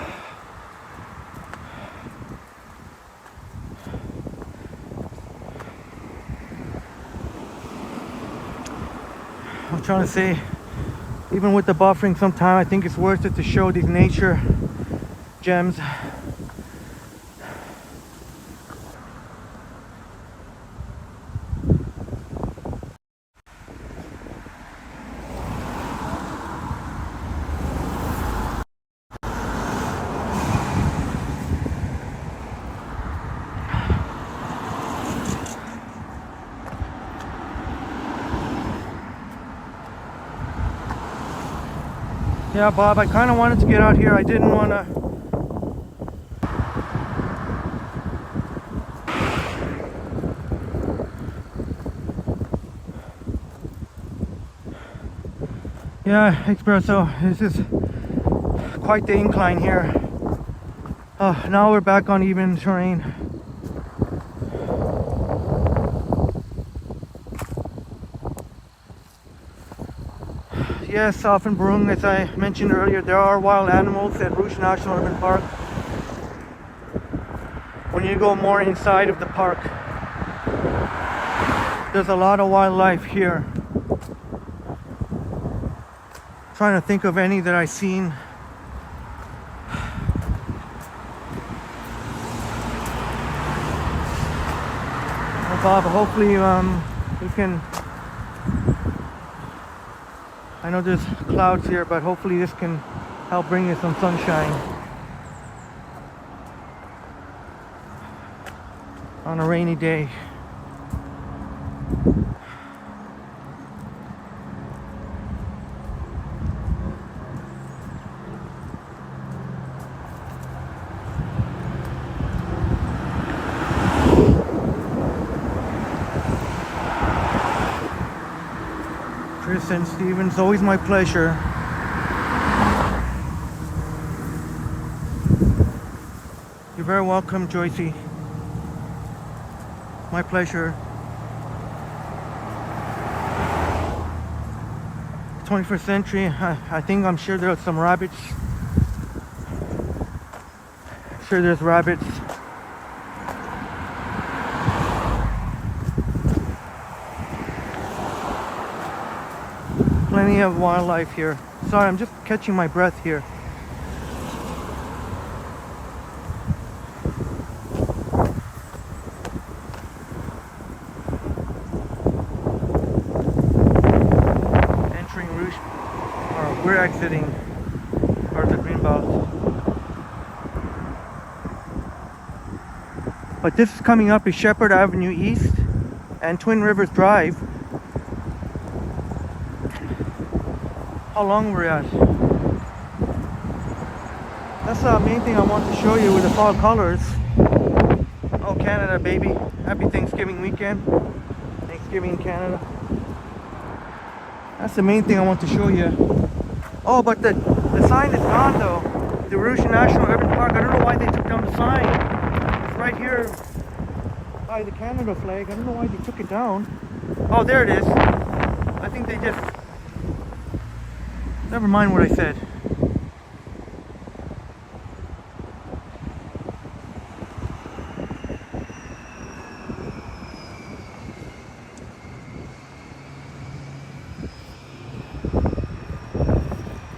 I'm trying to say, even with the buffering, sometimes I think it's worth it to show these nature gems. Yeah, Bob, I kind of wanted to get out here. I didn't want to. Yeah, Espresso, this is quite the incline here. Now we're back on even terrain. Yes, south in Brung, as I mentioned earlier, there are wild animals at Rouge National Urban Park. When you go more inside of the park, there's a lot of wildlife here. Trying to think of any that I've seen. Well, Bob, hopefully we can. I know there's clouds here, but hopefully this can help bring you some sunshine on a rainy day. Chris and Steven, it's always my pleasure. You're very welcome, Joycey. My pleasure. 21st century, I'm sure there are some rabbits. I'm sure there's rabbits. Plenty of wildlife here. Sorry, I'm just catching my breath here. Entering Rouge, or we're exiting part of the greenbelt. But this is coming up is Shepherd Avenue East and Twin Rivers Drive. How long we're at. That's the main thing I want to show you with the fall colors. Oh, Canada, baby. Happy Thanksgiving weekend. Thanksgiving in Canada. That's the main thing I want to show you. Oh, but the sign is gone though. The Rouge National Urban Park. I don't know why they took down the sign. It's right here by the Canada flag. I don't know why they took it down. Oh, there it is. I think they just... Never mind what I said.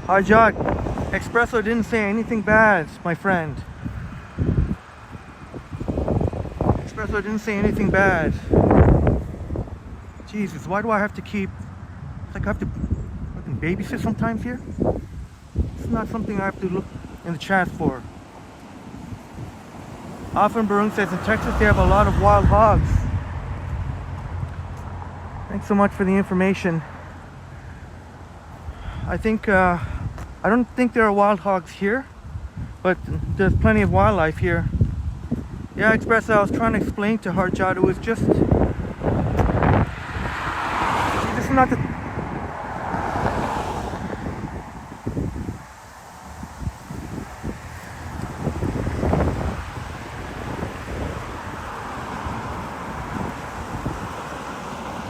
Hi, Jack. Espresso didn't say anything bad, my friend. Espresso didn't say anything bad. Jesus, why do I have to keep... It's like I have to babysit sometimes here. It's not something I have to look in the chat for. Often Barung says in Texas they have a lot of wild hogs. Thanks so much for the information. I don't think there are wild hogs here, but there's plenty of wildlife here. Yeah, Espresso, I was trying to explain to Harjad, it was just... This is not the...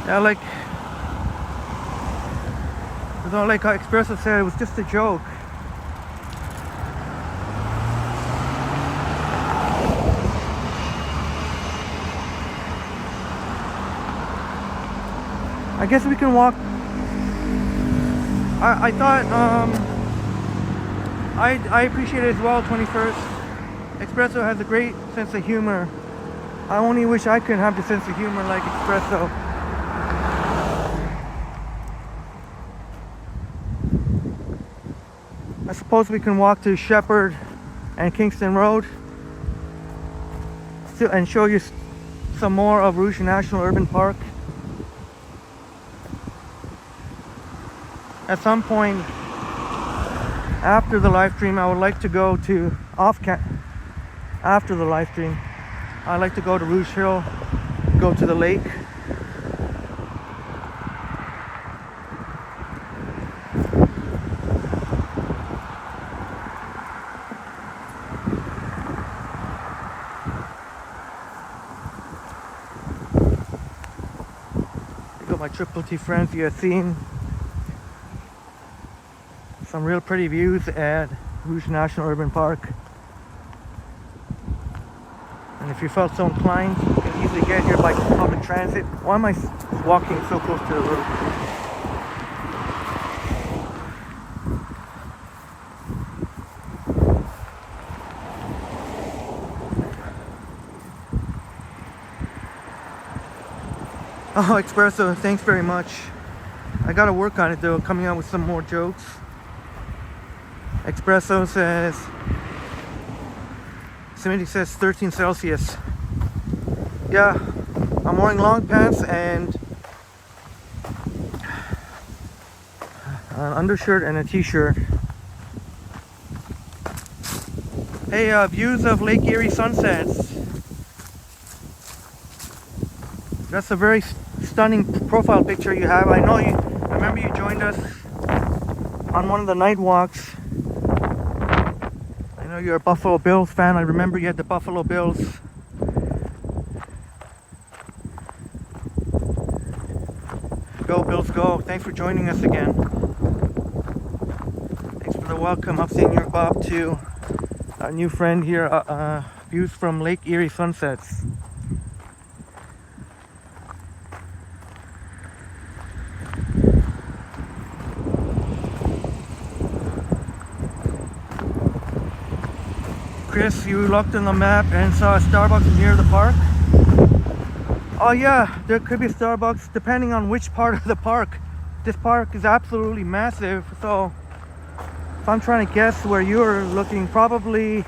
Yeah, like how Espresso said, it was just a joke. I guess we can walk. I thought I appreciate it as well. 21st. Espresso has a great sense of humor. I only wish I could have the sense of humor like Espresso. I suppose we can walk to Shepherd and Kingston Road and show you some more of Rouge National Urban Park. At some point after the live stream, I would like to go to after the live stream, I like to go to Rouge Hill, go to the lake. I got my Triple T friends. You have seen some real pretty views at Rouge National Urban Park. And if you felt so inclined, you can easily get here by public transit. Why am I walking so close to the road? Oh, Espresso, thanks very much. I gotta work on it though, coming out with some more jokes. Espresso says, Smitty says 13 Celsius. Yeah, I'm wearing long pants and an undershirt and a t-shirt. Hey, views of Lake Erie sunsets. That's a very stunning profile picture you have. I remember you joined us on one of the night walks. I know you're a Buffalo Bills fan. I remember you had the Buffalo Bills. Go Bills, go. Thanks for joining us again. Thanks for the welcome. I'm saying your Bob to our new friend here. Views from Lake Erie sunsets. Chris, you looked on the map and saw a Starbucks near the park? Oh yeah, there could be Starbucks depending on which part of the park. This park is absolutely massive, so if I'm trying to guess where you're looking, probably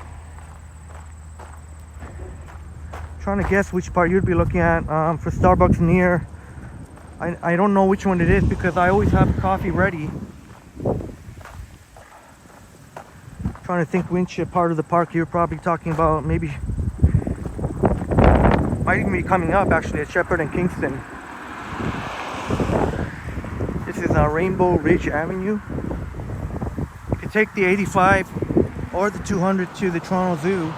trying to guess which part you'd be looking at for Starbucks near. I don't know which one it is because I always have coffee ready. Trying to think which part of the park you're probably talking about. Maybe might even be coming up actually at Shepherd and Kingston. This is Rainbow Ridge Avenue. You can take the 85 or the 200 to the Toronto Zoo.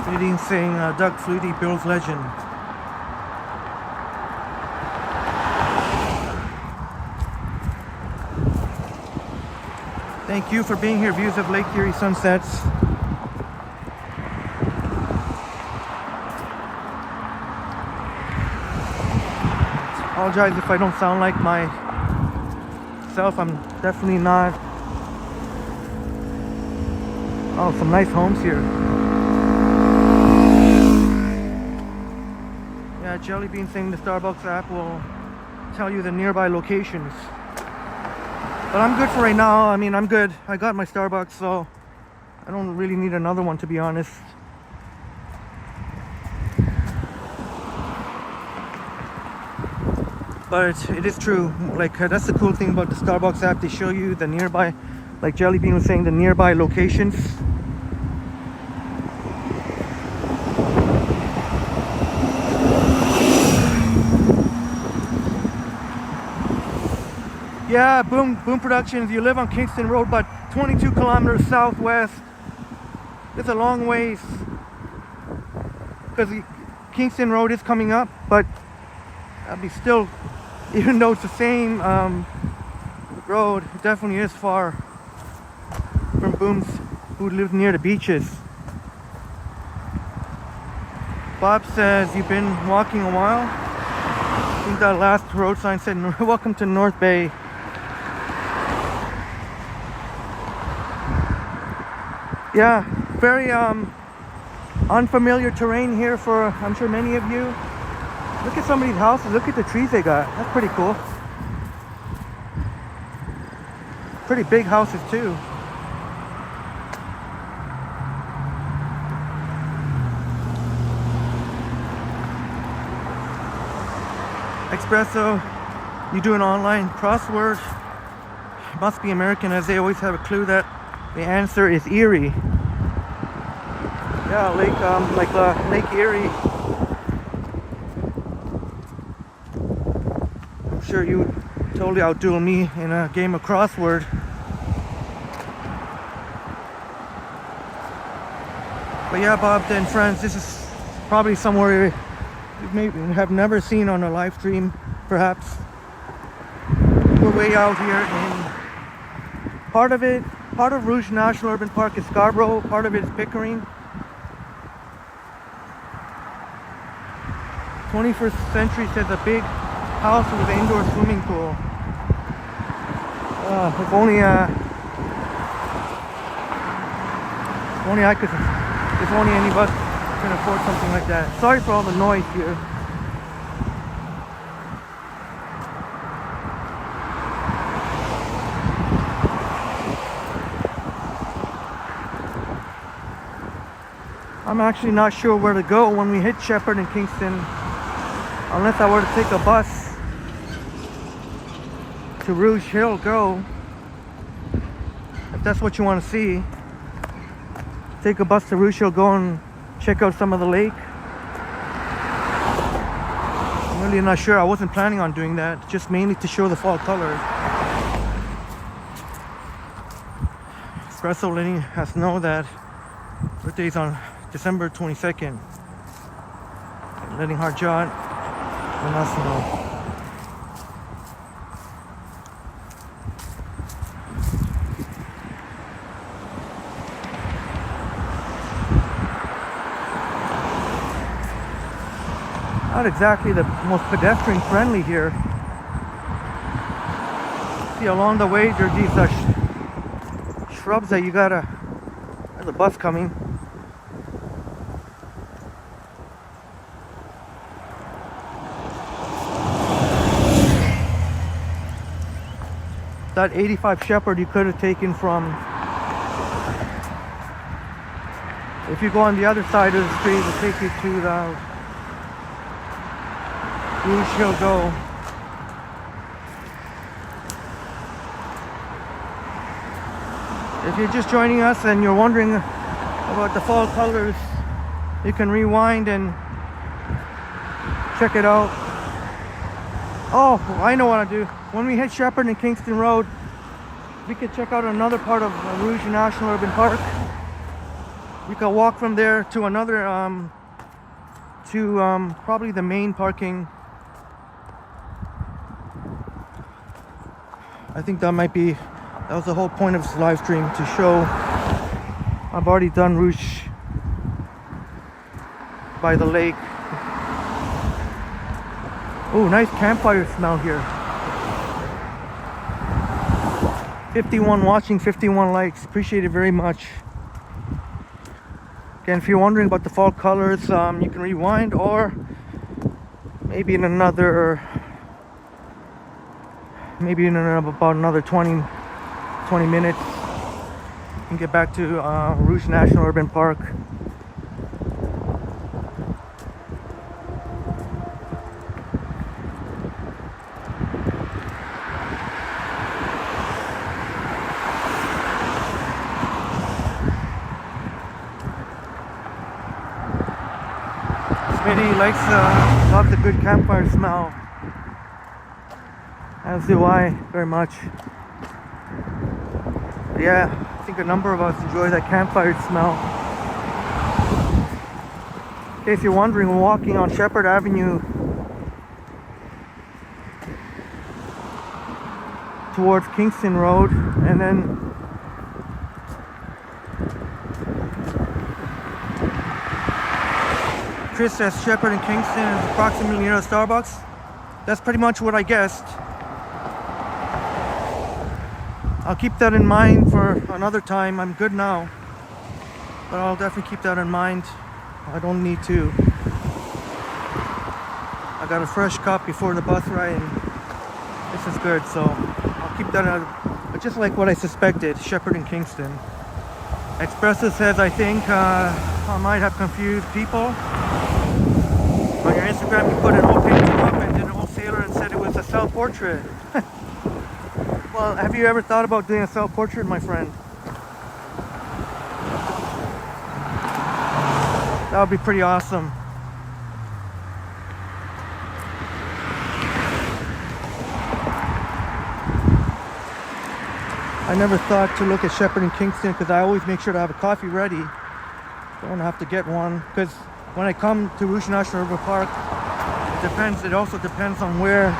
Fleeting saying Doug Flutie, Bills legend. Thank you for being here. Views of Lake Erie sunsets. Apologize if I don't sound like myself. I'm definitely not. Oh, some nice homes here. Yeah, Jelly Bean saying the Starbucks app will tell you the nearby locations. But I'm good for right now. I mean, I'm good. I got my Starbucks, so I don't really need another one, to be honest. But it is true. Like, that's the cool thing about the Starbucks app. They show you the nearby, like Jelly Bean was saying, the nearby locations. Yeah, Boom Productions. You live on Kingston Road, but 22 kilometers southwest. It's a long ways because Kingston Road is coming up, but I'll be still, even though it's the same road, it definitely is far from Booms who live near the beaches. Bob says you've been walking a while. I think that last road sign said welcome to North Bay. Yeah, very unfamiliar terrain here for, I'm sure, many of you. Look at some of these houses. Look at the trees they got. That's pretty cool. Pretty big houses too. Espresso. You do an online crossword. It must be American, as they always have a clue that the answer is Erie. Yeah, Lake Erie. I'm sure you would totally outduel me in a game of crossword. But yeah, Bob and friends, this is probably somewhere you maybe have never seen on a live stream, perhaps. We're way out here in part of Rouge National Urban Park is Scarborough, part of it is Pickering. 21st century says a big house with an indoor swimming pool. If only any of us can afford something like that. Sorry for all the noise here. I'm actually not sure where to go when we hit Shepherd and Kingston, unless I were to take a bus to Rouge Hill Go. If that's what you want to see, take a bus to Rouge Hill Go and check out some of the lake. I'm really not sure. I wasn't planning on doing that, just mainly to show the fall colors. Espresso letting us know that birthday's on December 22nd. And letting Hard Jot and us know. Not exactly the most pedestrian friendly here. See, along the way there are these shrubs that you gotta. There's a bus coming. That 85 Shepherd you could have taken from. If you go on the other side of the street, it'll take you to the Rouge Hill Go. If you're just joining us and you're wondering about the fall colors, you can rewind and check it out. Oh, I know what I do. When we hit Shepherd and Kingston Road, we could check out another part of Rouge National Urban Park. We could walk from there to another, probably the main parking. I think that was the whole point of this live stream, to show I've already done Rouge by the lake. Oh, nice campfire smell here. 51 watching, 51 likes. Appreciate it very much. Again, if you're wondering about the fall colors, you can rewind, or maybe in about another 20 minutes, you can get back to Rouge National Urban Park. Smitty loves the good campfire smell, as do I very much. Yeah, I think a number of us enjoy that campfire smell. In case you're wondering, we're walking on Shepherd Avenue towards Kingston Road, and then Chris says Shepherd and Kingston is approximately near a Starbucks. That's pretty much what I guessed. I'll keep that in mind for another time. I'm good now, but I'll definitely keep that in mind. I don't need to. I got a fresh cup before the bus ride, and this is good, so I'll keep that in. Just like what I suspected, Shepherd and Kingston. Espresso says, I think I might have confused people. On your Instagram, you put an old painting up and did a wholesaler and said it was it's a self-portrait. Well, have you ever thought about doing a self-portrait, my friend? That would be pretty awesome. I never thought to look at Shepherd and Kingston because I always make sure to have a coffee ready. Don't have to get one because when I come to Rouge National Urban Park, it also depends on where.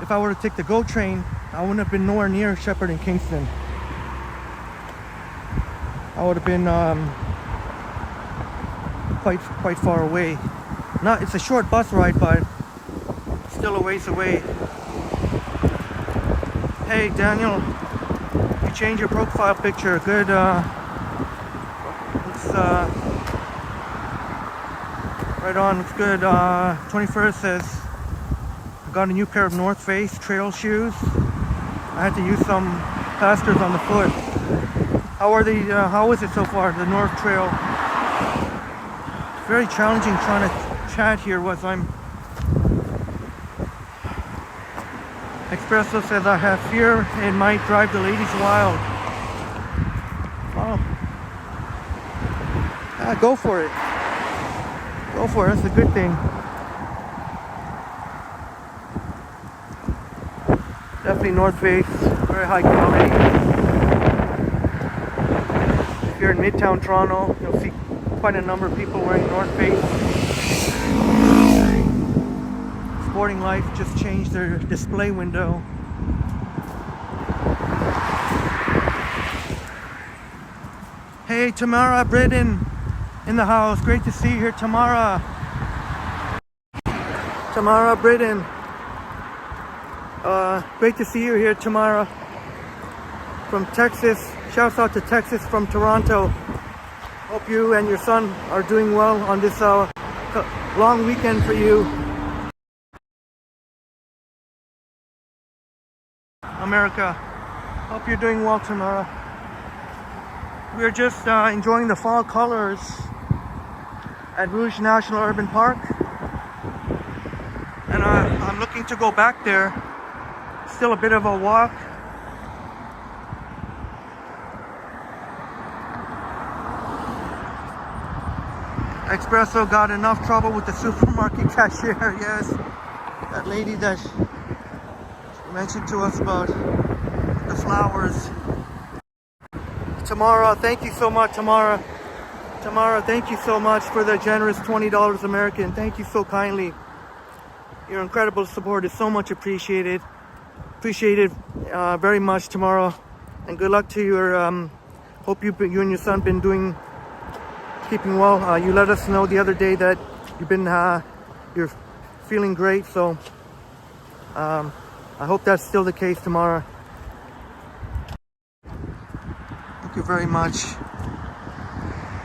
If I were to take the GO train, I wouldn't have been nowhere near Shepherd and Kingston. I would have been quite far away. It's a short bus ride, but still a ways away. Hey Daniel, you changed your profile picture. Good. Looks right on. Looks good. 21st says I got a new pair of North Face trail shoes. I had to use some plasters on the foot. How are they? How is it so far? The North Trail. Very challenging trying to chat here. Espresso says I have fear it might drive the ladies wild. Oh. Go for it. Go for it. That's a good thing. Definitely North Face. Very high quality. If you're in Midtown Toronto, you'll see quite a number of people wearing North Face. Sporting Life just changed their display window. Hey Tamara Britton in the house. Great to see you here, Tamara. Tamara Britton. Great to see you here, Tamara. From Texas. Shouts out to Texas from Toronto. Hope you and your son are doing well on this long weekend for you. America. Hope you're doing well, Tamara. We're just enjoying the fall colors at Rouge National Urban Park. And I'm looking to go back there. Still a bit of a walk. Espresso got enough trouble with the supermarket cashier, yes. That lady that mentioned to us about the flowers. Tamara, thank you so much, Tamara. Tamara, thank you so much for the generous $20 American. Thank you so kindly. Your incredible support is so much appreciated. Appreciated very much, Tamara. And good luck to your, hope you and your son been keeping well. You let us know the other day that you're feeling great. So I hope that's still the case tomorrow. Thank you very much.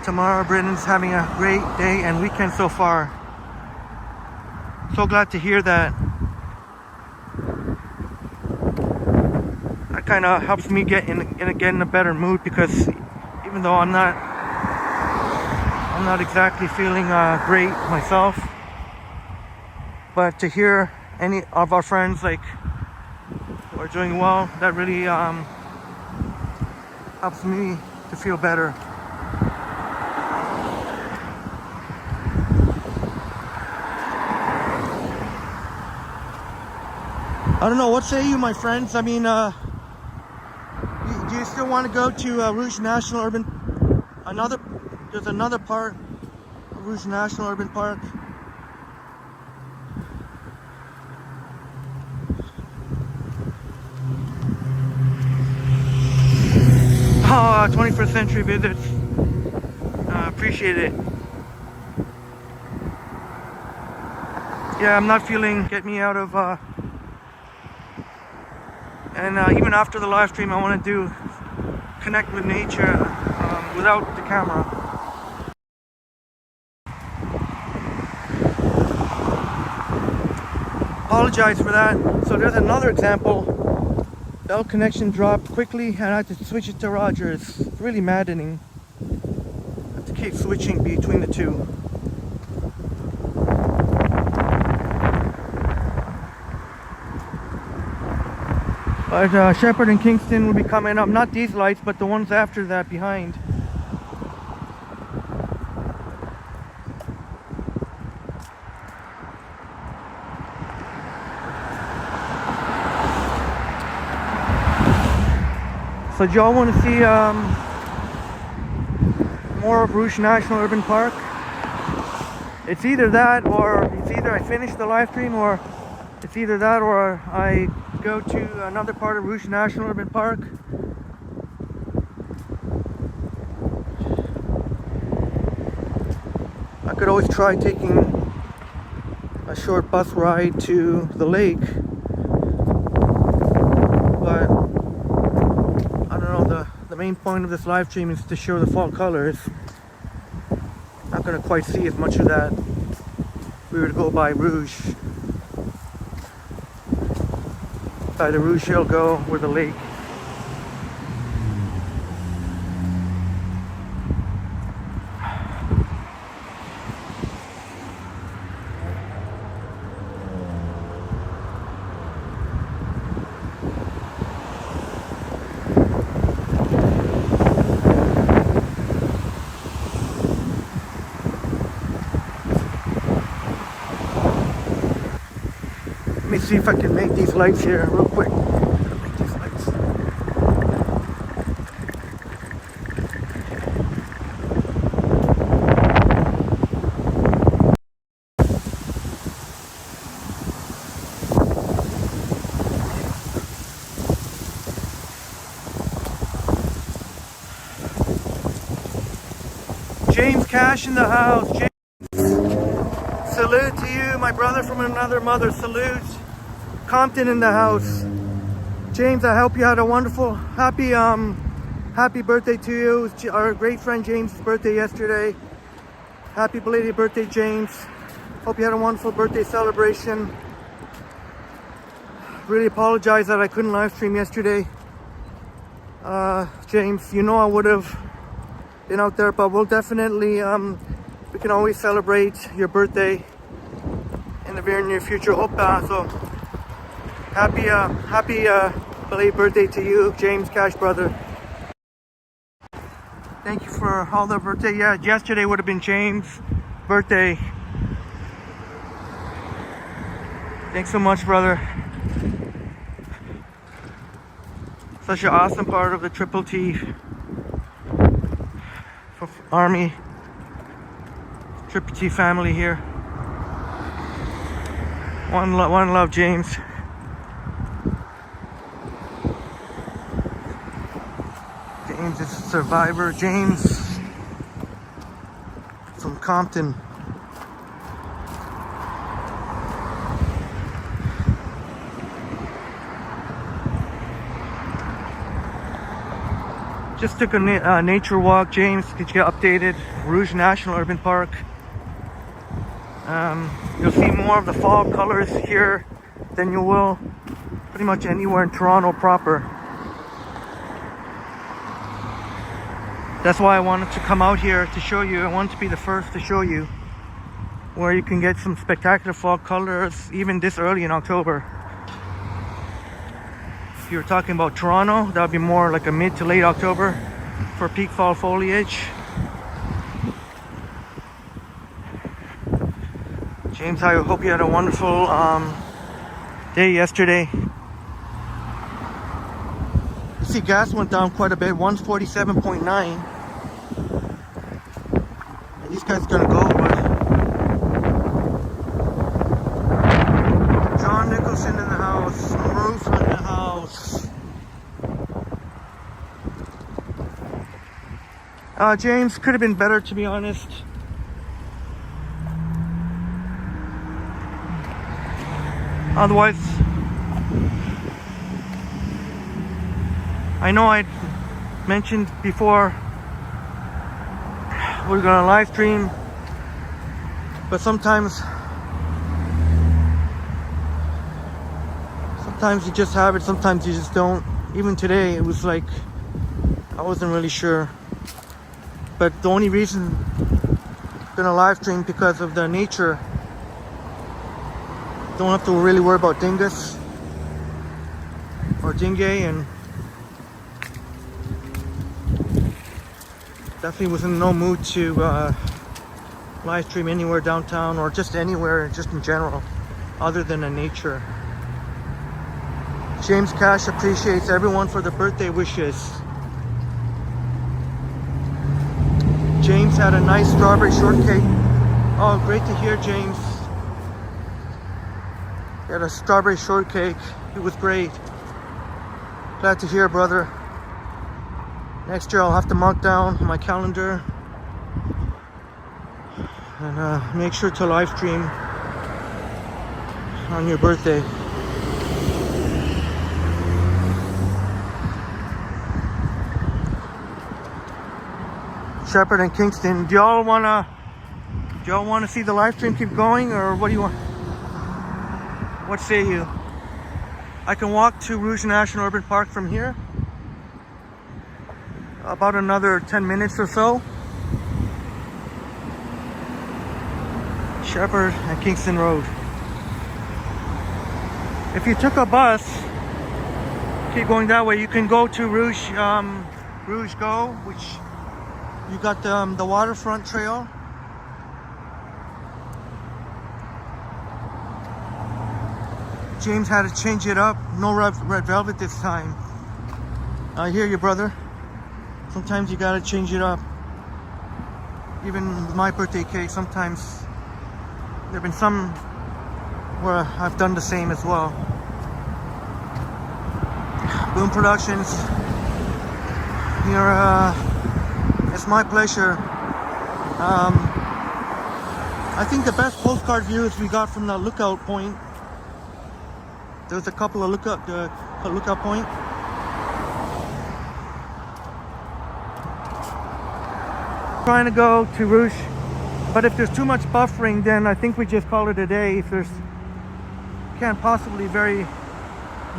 Tamara Britton's having a great day and weekend so far. So glad to hear that. That kind of helps me get in a better mood, because even though I'm not exactly feeling great myself, but to hear any of our friends who are doing well, that really helps me to feel better. I don't know, what say you, my friends? I mean, do you still want to go to Rouge National Urban? There's another part of Rouge National Urban Park. Oh, 21st century visits. Appreciate it. Yeah, I'm not feeling, get me out of, and even after the live stream, I want to connect with nature without the camera. Apologize for that. So there's another example. Bell connection dropped quickly and I had to switch it to Rogers. It's really maddening. I have to keep switching between the two. But Shepherd and Kingston will be coming up. Not these lights, but the ones after that behind. So do y'all want to see more of Rouge National Urban Park? It's either that, or it's either I finish the live stream, or it's either that or I go to another part of Rouge National Urban Park. I could always try taking a short bus ride to the lake, but I don't know, the main point of this live stream is to show the fall colors. Not gonna quite see as much of that if we were to go by Rouge. By the Rouge Hill go, where the lake. Let me see if I can make these lights here real quick. Make these lights. James Cash in the house. James, salute to you, my brother from another mother. Salute. Compton in the house. James, I hope you had a wonderful, happy birthday to you. It was our great friend James' birthday yesterday. Happy belated birthday, James. Hope you had a wonderful birthday celebration. Really apologize that I couldn't live stream yesterday. James, you know I would have been out there, but we'll definitely, we can always celebrate your birthday in the very near future. Hope so. Happy belated birthday to you, James Cash, brother. Thank you for all the birthday. Yeah, yesterday would have been James' birthday. Thanks so much, brother. Such an awesome part of the Triple T Army, Triple T family here. One love, James. James is a survivor. James from Compton. Just took a nature walk, James, to get updated. Rouge National Urban Park. You'll see more of the fall colors here than you will pretty much anywhere in Toronto proper. That's why I wanted to come out here to show you. I wanted to be the first to show you where you can get some spectacular fall colors even this early in October. If you were talking about Toronto, that would be more like a mid to late October for peak fall foliage. James, I hope you had a wonderful day yesterday. You see gas went down quite a bit, 147.9. These guys gonna go, but John Nicholson in the house, Roof in the house. James, could have been better, to be honest. Otherwise, I know I mentioned before we're gonna live stream, but sometimes you just have it, sometimes you just don't. Even today, it was like I wasn't really sure, but the only reason I'm gonna live stream because of the nature. Don't have to really worry about dingus. or Dingay, and definitely was in no mood to live stream anywhere downtown or just anywhere, just in general, other than in nature. James Cash appreciates everyone for the birthday wishes. James had a nice strawberry shortcake. Oh, great to hear, James. He had a strawberry shortcake. It was great. Glad to hear, brother. Next year I'll have to mark down my calendar and make sure to live stream on your birthday. Shepherd and Kingston, do y'all wanna see the live stream keep going, or what do you want? What say you? I can walk to Rouge National Urban Park from here. About another 10 minutes or so. Shepherd and Kingston Road. If you took a bus, keep going that way, you can go to Rouge Go, which you got the waterfront trail. James had to change it up. No red velvet this time. I hear you, brother. Sometimes you gotta change it up. Even with my birthday cake, sometimes there have been some where I've done the same as well. Boom Productions. It's my pleasure. I think the best postcard views we got from the lookout point. There's a couple of lookout point. Trying to go to Rouge, but if there's too much buffering, then I think we just call it a day. If there's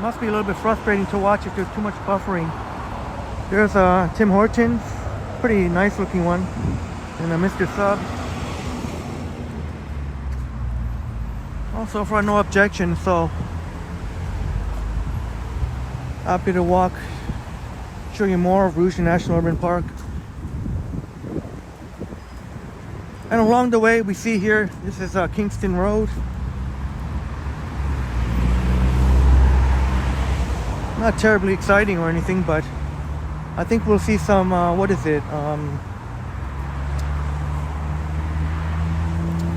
must be a little bit frustrating to watch if there's too much buffering. There's Tim Hortons, pretty nice looking one, and a Mr. Sub. Also for no objection, so happy to walk, show you more of Rouge National Urban Park. And along the way we see here, this is Kingston Road. Not terribly exciting or anything, but I think we'll see some, what is it?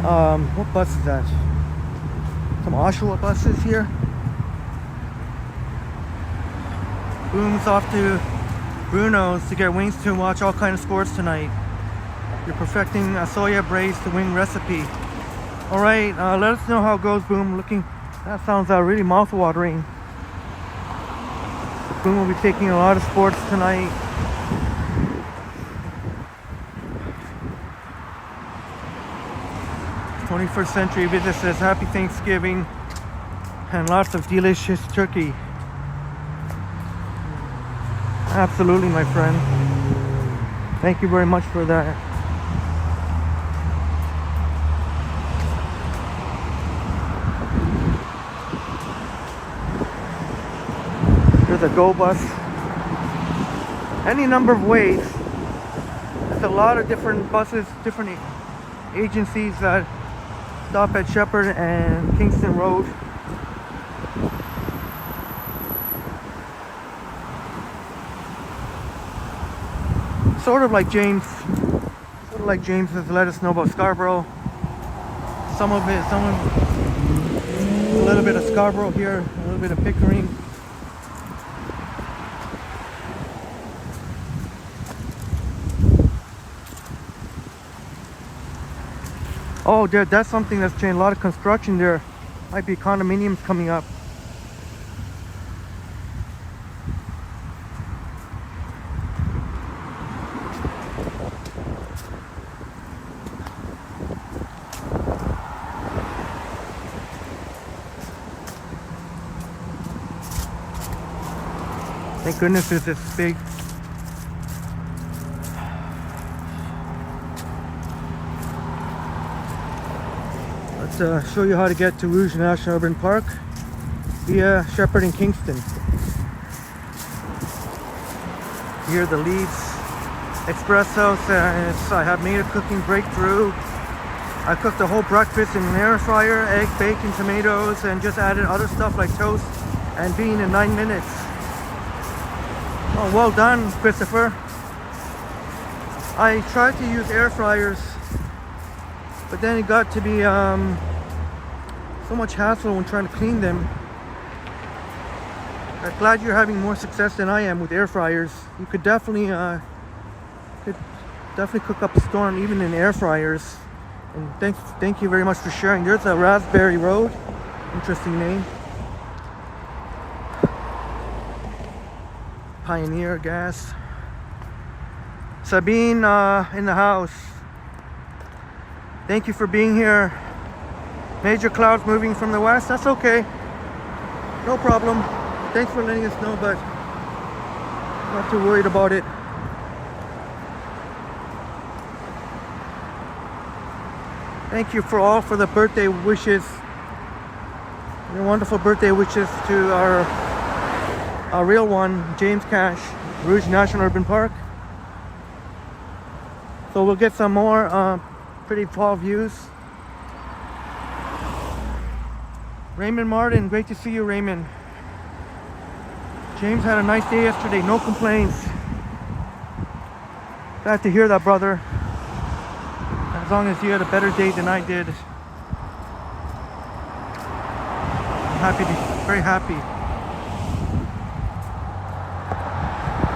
What bus is that? Some Oshawa buses here. Boom's off to Bruno's to get wings to watch all kind of scores tonight. You're perfecting a soya braised wing recipe. All right, let us know how it goes, Boom. That sounds really mouth-watering. Boom will be taking a lot of sports tonight. "21st Century Visit says Happy Thanksgiving and lots of delicious turkey." Absolutely, my friend. Thank you very much for that. There's a Go bus. Any number of ways. There's a lot of different buses, different agencies that stop at Shepherd and Kingston Road. Sort of like James has let us know about Scarborough. A little bit of Scarborough here, a little bit of Pickering. Oh, that's something that's changed. A lot of construction there. Might be condominiums coming up. Thank goodness it's this big. Let's show you how to get to Rouge National Urban Park via Shepherd and Kingston. You hear the leads. Espresso says, I have made a cooking breakthrough. I cooked a whole breakfast in an air fryer, egg, bacon, tomatoes, and just added other stuff like toast and bean in 9 minutes. Oh, well done, Christopher. I tried to use air fryers, but then it got to be so much hassle when trying to clean them. I'm glad you're having more success than I am with air fryers. You could definitely cook up a storm even in air fryers. And thank you very much for sharing. There's a Raspberry Road. Interesting name. Pioneer Gas. Sabine in the house. Thank you for being here. Major clouds moving from the west. That's okay. No problem. Thanks for letting us know, but not too worried about it. Thank you for all for the birthday wishes. Your wonderful birthday wishes to our real one, James Cash, Rouge National Urban Park. So we'll get some more pretty fall views. Raymond Martin, great to see you, Raymond. James had a nice day yesterday, no complaints. Glad to hear that, brother. As long as you had a better day than I did. I'm very happy.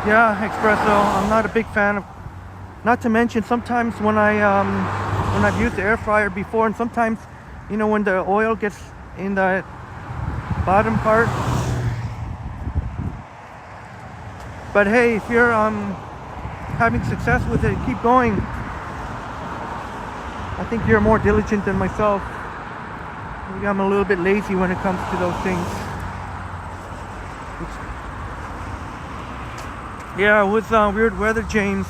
Yeah, espresso. I'm not a big fan of. Not to mention, sometimes when I've used the air fryer before, and sometimes, you know, when the oil gets in the bottom part. But hey, if you're having success with it, keep going. I think you're more diligent than myself. Maybe I'm a little bit lazy when it comes to those things. Yeah, it was weird weather, James.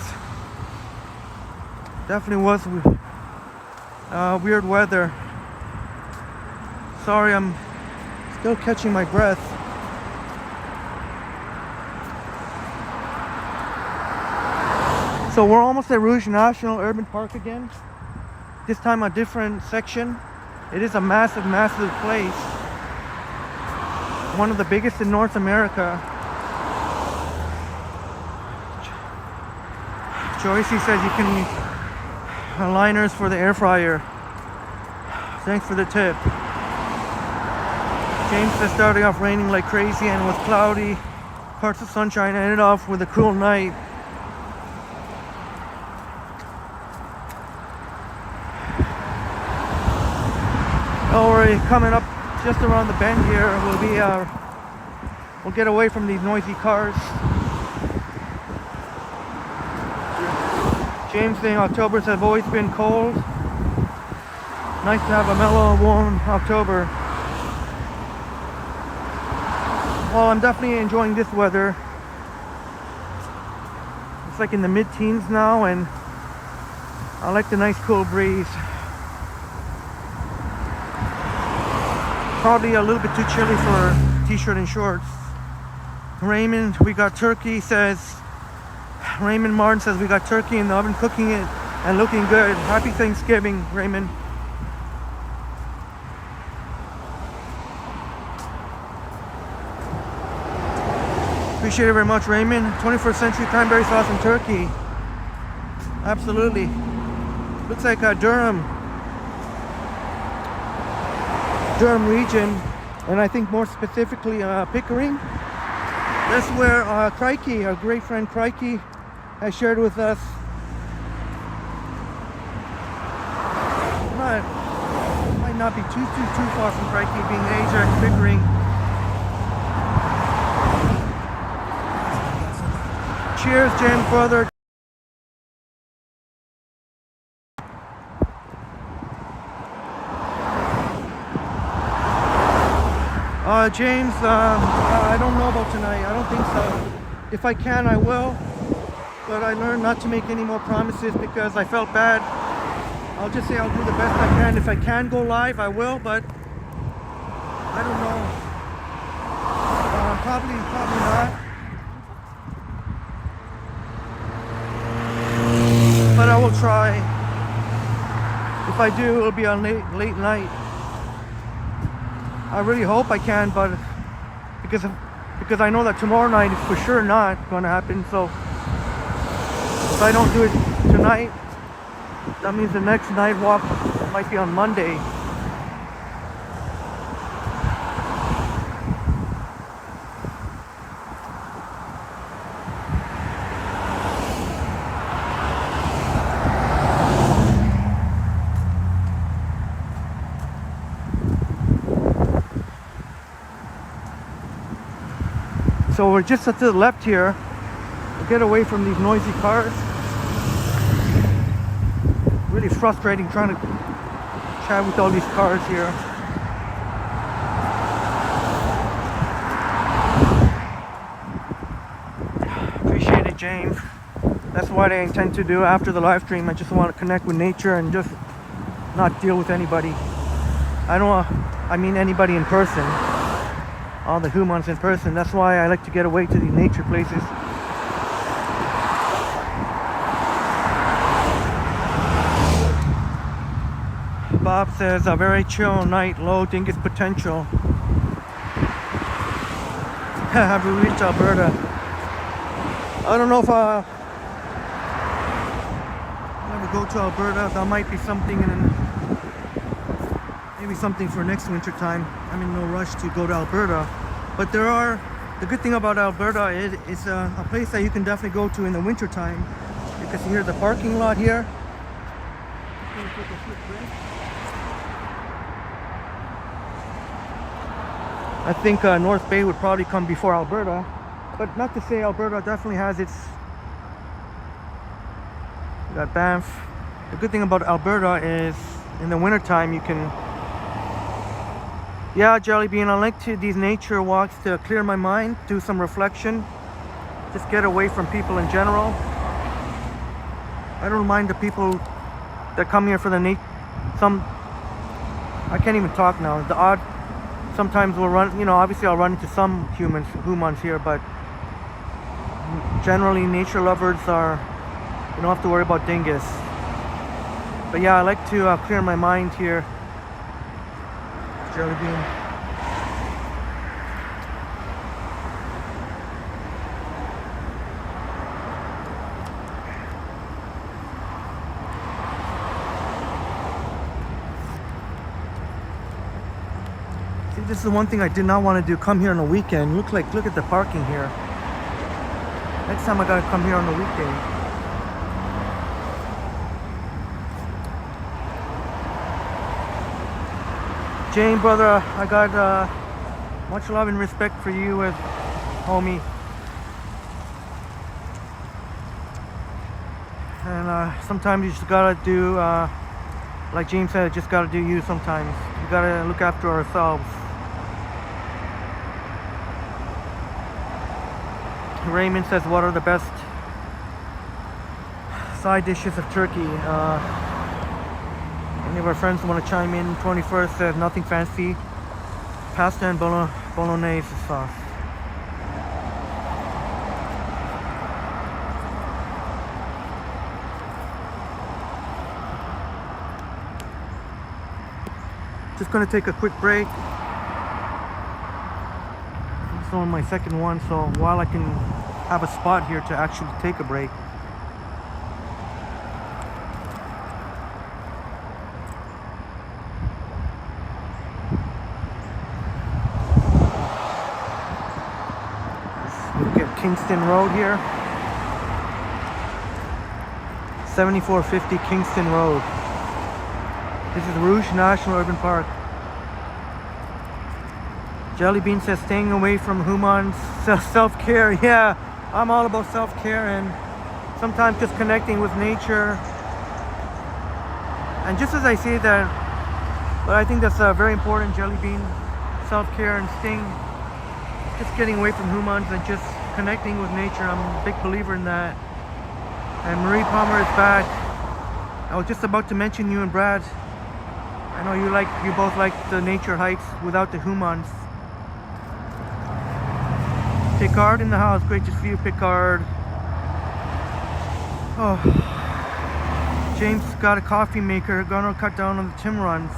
Definitely was weird weather. Sorry, I'm still catching my breath. So we're almost at Rouge National Urban Park again. This time a different section. It is a massive, massive place. One of the biggest in North America. Joycey says you can use liners for the air fryer. Thanks for the tip. James says starting off raining like crazy and was cloudy. Parts of sunshine ended off with a cool night. Don't worry, coming up just around the bend here we'll get away from these noisy cars. James saying Octobers have always been cold. Nice to have a mellow, warm October. Well, I'm definitely enjoying this weather. It's like in the mid-teens now, and I like the nice cool breeze. Probably a little bit too chilly for t-shirt and shorts. Raymond, we got turkey, says. Raymond Martin says we got turkey in the oven, cooking it and looking good. Happy Thanksgiving, Raymond. Appreciate it very much, Raymond. 21st century cranberry sauce and turkey. Absolutely. Looks like Durham region, and I think more specifically Pickering. That's where Crikey, our great friend Crikey, has shared with us. Might not be too far from Crikey, being Asia and Pickering. Cheers, James, brother. James, I don't know about tonight. I don't think so. If I can, I will. But I learned not to make any more promises because I felt bad. I'll just say I'll do the best I can. If I can go live, I will, but I don't know. Probably not. but I will try. If I do, it'll be on late night. I really hope I can, but because I know that tomorrow night is for sure not going to happen. So if I don't do it tonight, that means the next night walk might be on Monday. So we're just to the left here. We'll get away from these noisy cars. Really frustrating trying to chat with all these cars here. Appreciate it, James. That's what I intend to do after the live stream. I just want to connect with nature and just not deal with anybody. I mean anybody in person. All the humans in person. That's why I like to get away to these nature places. Bob says a very chill night, low dingus potential. Have we reached Alberta? I don't know if I'll ever go to Alberta. That might be something maybe something for next winter time. I'm in no rush to go to Alberta, but the good thing about Alberta is it's a place that you can definitely go to in the winter time, because here's the parking lot here. I think North Bay would probably come before Alberta, but not to say Alberta definitely has its. We got Banff. The good thing about Alberta is in the wintertime you can. Yeah, Jelly Bean, I like to these nature walks to clear my mind, do some reflection, just get away from people in general. I don't mind the people that come here for the I can't even talk now. Sometimes we'll run, obviously I'll run into some humans here, but generally nature lovers you don't have to worry about dingus. But yeah, I like to clear my mind here. Jelly Bean. See, this is the one thing I did not want to do. Come here on a weekend. Look at the parking here. Next time I gotta come here on a weekday. Jane, brother, I got much love and respect for you as homie. And sometimes you just gotta do, like James said, just gotta do you sometimes. You gotta look after ourselves. Raymond says, what are the best side dishes of turkey? Any of our friends want to chime in? 21st says nothing fancy. Pasta and bolognese sauce. Just gonna take a quick break. It's on my second one, so while I can have a spot here to actually take a break. Kingston Road here. 7450 Kingston Road. This is Rouge National Urban Park. Jelly Bean says staying away from humans, self-care. Yeah, I'm all about self-care and sometimes just connecting with nature. And just as I say that, but I think that's very important, Jelly Bean. Self-care and staying, just getting away from humans and just connecting with nature. I'm a big believer in that. And Marie Palmer is back. I was just about to mention you and Brad. I know you both like the nature hikes without the humans. Picard in the house. Great to see you, Picard. Oh. James got a coffee maker, gonna cut down on the Tim runs.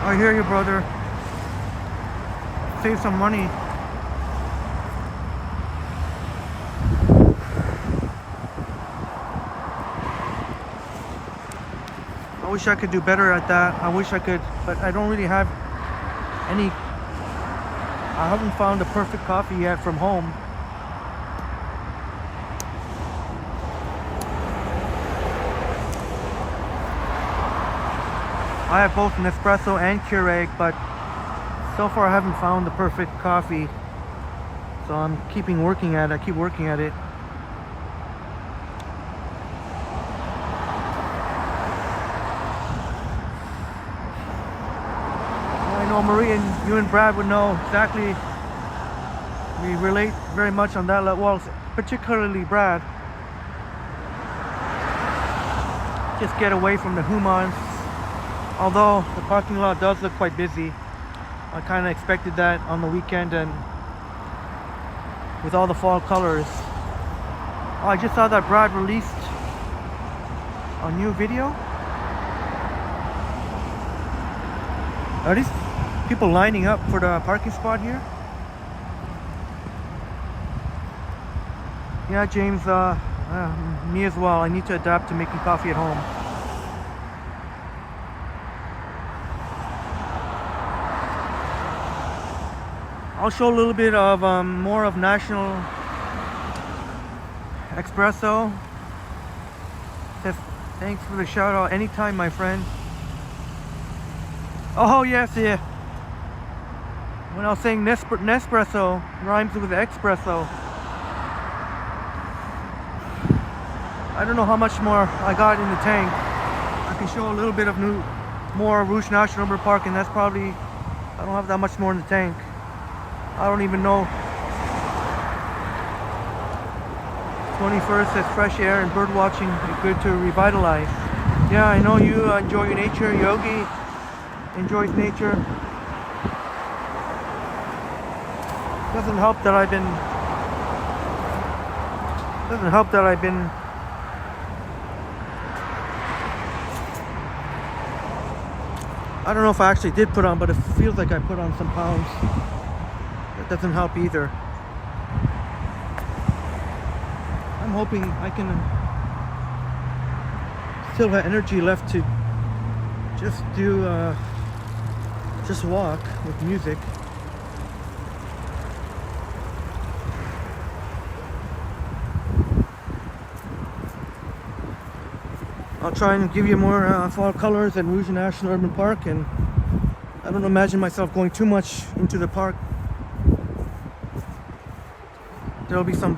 I hear you, brother. Save some money. I wish I could do better at that. I wish I could, but I don't really have any. I haven't found the perfect coffee yet from home. I have both Nespresso and Keurig, but so far I haven't found the perfect coffee. So I'm keeping working at it. I keep working at it. I know Marie and you and Brad would know exactly. We relate very much on that level. Well, particularly Brad. Just get away from the humans. Although the parking lot does look quite busy. I kind of expected that on the weekend and with all the fall colors. Oh, I just saw that Brad released a new video. Are these people lining up for the parking spot here? Yeah, James, me as well. I need to adapt to making coffee at home. I'll show a little bit of more of National Espresso. Thanks for the shout out. Anytime, my friend. Oh yes, yeah. When I was saying Nespresso rhymes with espresso. I don't know how much more I got in the tank. I can show a little bit of more Rouge National Urban Park, and that's probably, I don't have that much more in the tank. I don't even know. 21st says fresh air and bird watching is good to revitalize. Yeah, I know you enjoy your nature. Yogi enjoys nature. Doesn't help that I've been I don't know if I actually did put on, but it feels like I put on some pounds. That doesn't help either. I'm hoping I can still have energy left to just do, just walk with music. I'll try and give you more fall colors at Rouge National Urban Park, and I don't imagine myself going too much into the park. There'll be some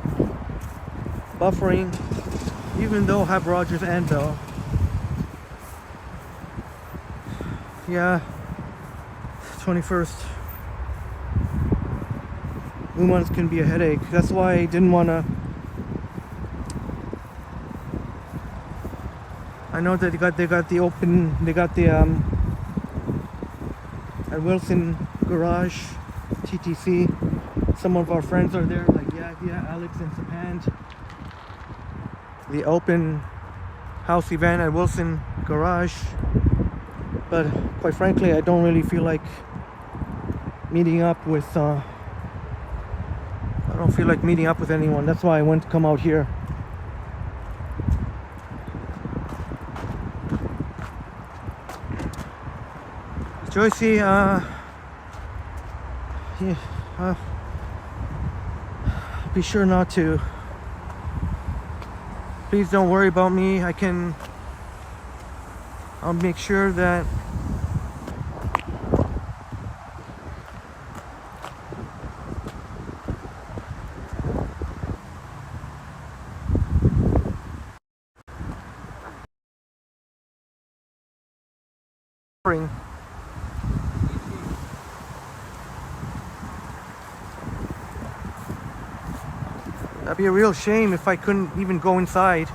buffering, even though I have Rogers and Bell. Yeah, 21st. Women's can be a headache. That's why I didn't want to. I know that they got the at Wilson Garage TTC. Some of our friends are there, like yeah, Alex and Sapand. The open house event at Wilson Garage. But quite frankly, I don't really feel like meeting up with. I don't feel like meeting up with anyone. That's why I went to come out here. Joycey, be sure not to. Please don't worry about me. I'll make sure that that'd be a real shame if I couldn't even go inside.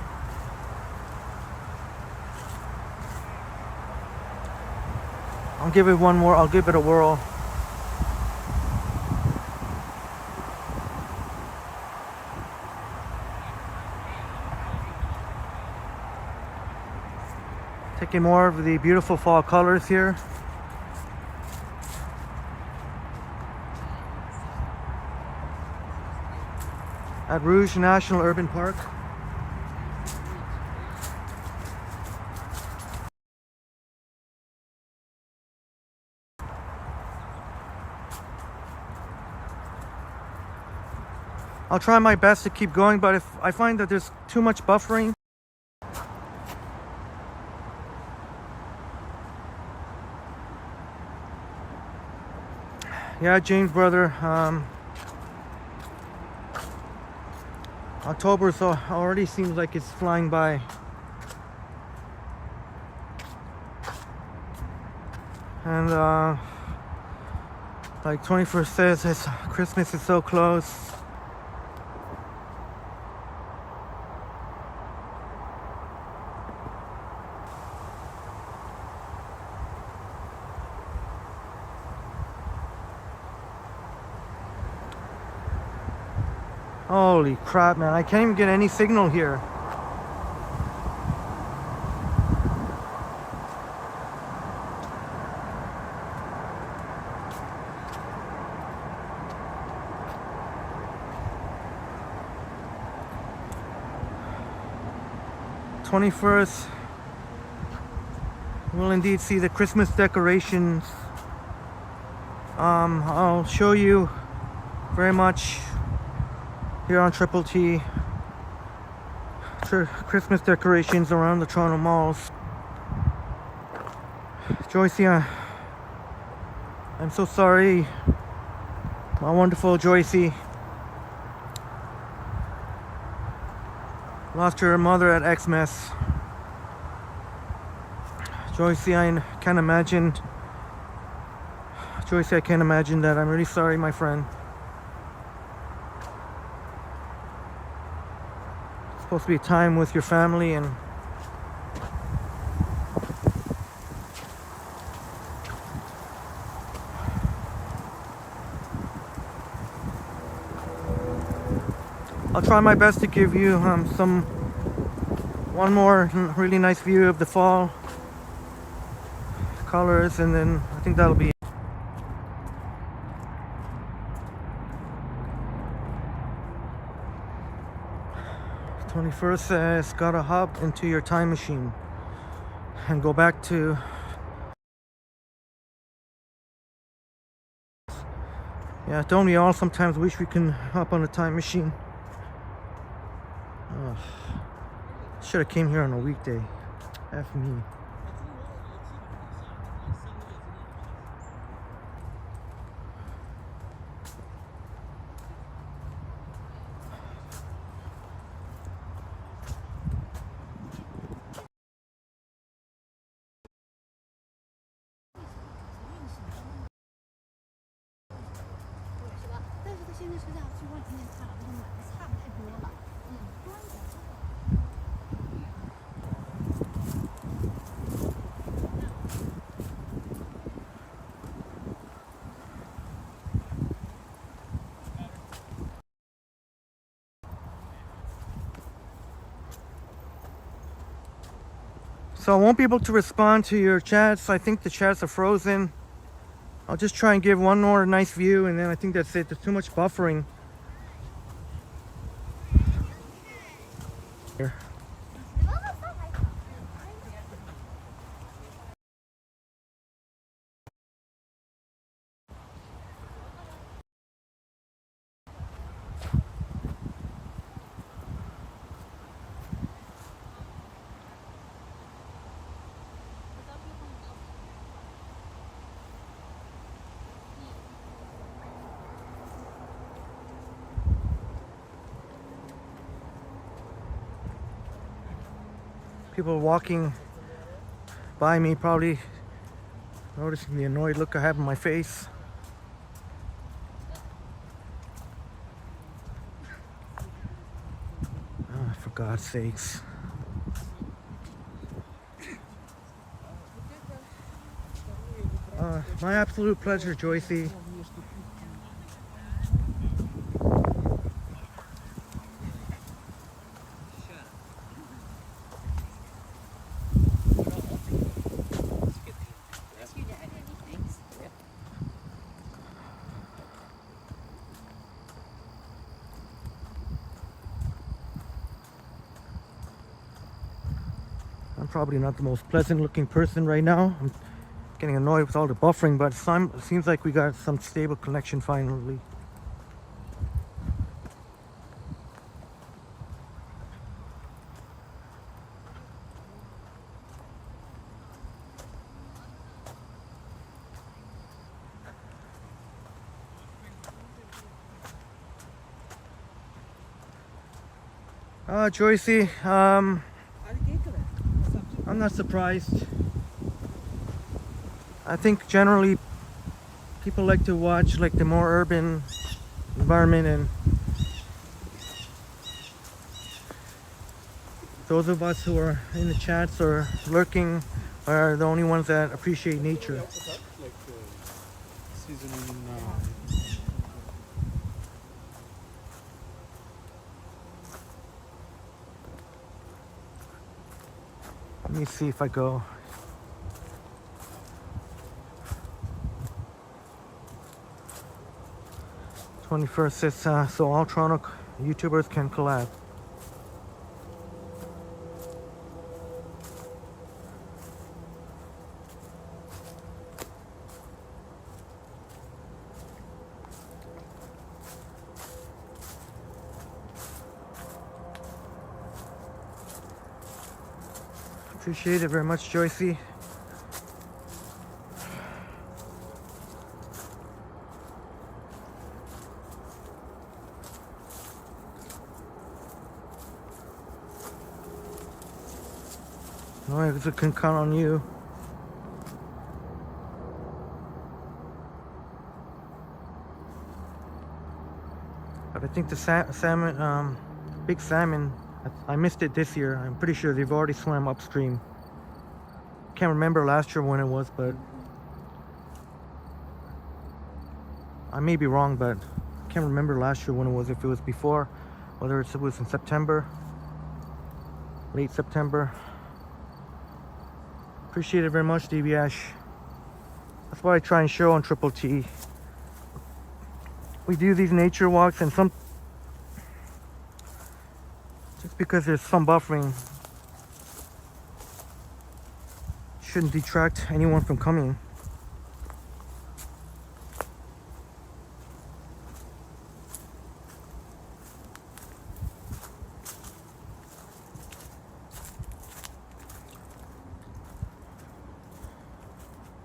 I'll give it one more. I'll give it a whirl. Taking more of the beautiful fall colors here. At Rouge National Urban Park. I'll try my best to keep going, but if I find that there's too much buffering, yeah, James, brother, October so already seems like it's flying by. And like 21st says, Christmas is so close. Holy crap, man. I can't even get any signal here. '21st, we'll indeed see the Christmas decorations. I'll show you very much here on Triple T Christmas decorations around the Toronto malls. Joycey, I'm so sorry, my wonderful Joycey. Lost her mother at Xmas. Joycey, I can't imagine. Joycey, I can't imagine that. I'm really sorry, my friend. It's supposed to be time with your family, and I'll try my best to give you one more really nice view of the fall colors, and then I think that'll be it. 21st says, gotta hop into your time machine and go back to yeah, don't we all sometimes wish we can hop on a time machine? Should have came here on a weekday. F me. So I won't be able to respond to your chats. I think the chats are frozen. I'll just try and give one more nice view, and then I think that's it. There's too much buffering here. People walking by me probably noticing the annoyed look I have on my face. Oh, for God's sakes. My absolute pleasure, Joycey. I'm probably not the most pleasant looking person right now. I'm getting annoyed with all the buffering, but it seems like we got some stable connection finally. Joycey, I'm not surprised. I think generally people like to watch like the more urban environment, and those of us who are in the chats or lurking are the only ones that appreciate nature. Let me see if I go. '21st says so all Toronto YouTubers can collab. Appreciate it very much, Joycey. No, I can count on you. But I think the salmon, big salmon, I missed it this year. I'm pretty sure they've already swam upstream. Can't remember last year when it was, but I may be wrong, but I can't remember last year when it was, if it was before, whether it was in September, late September. Appreciate it very much, DBS. That's what I try and show on Triple T. We do these nature walks, and just because there's some buffering shouldn't detract anyone from coming.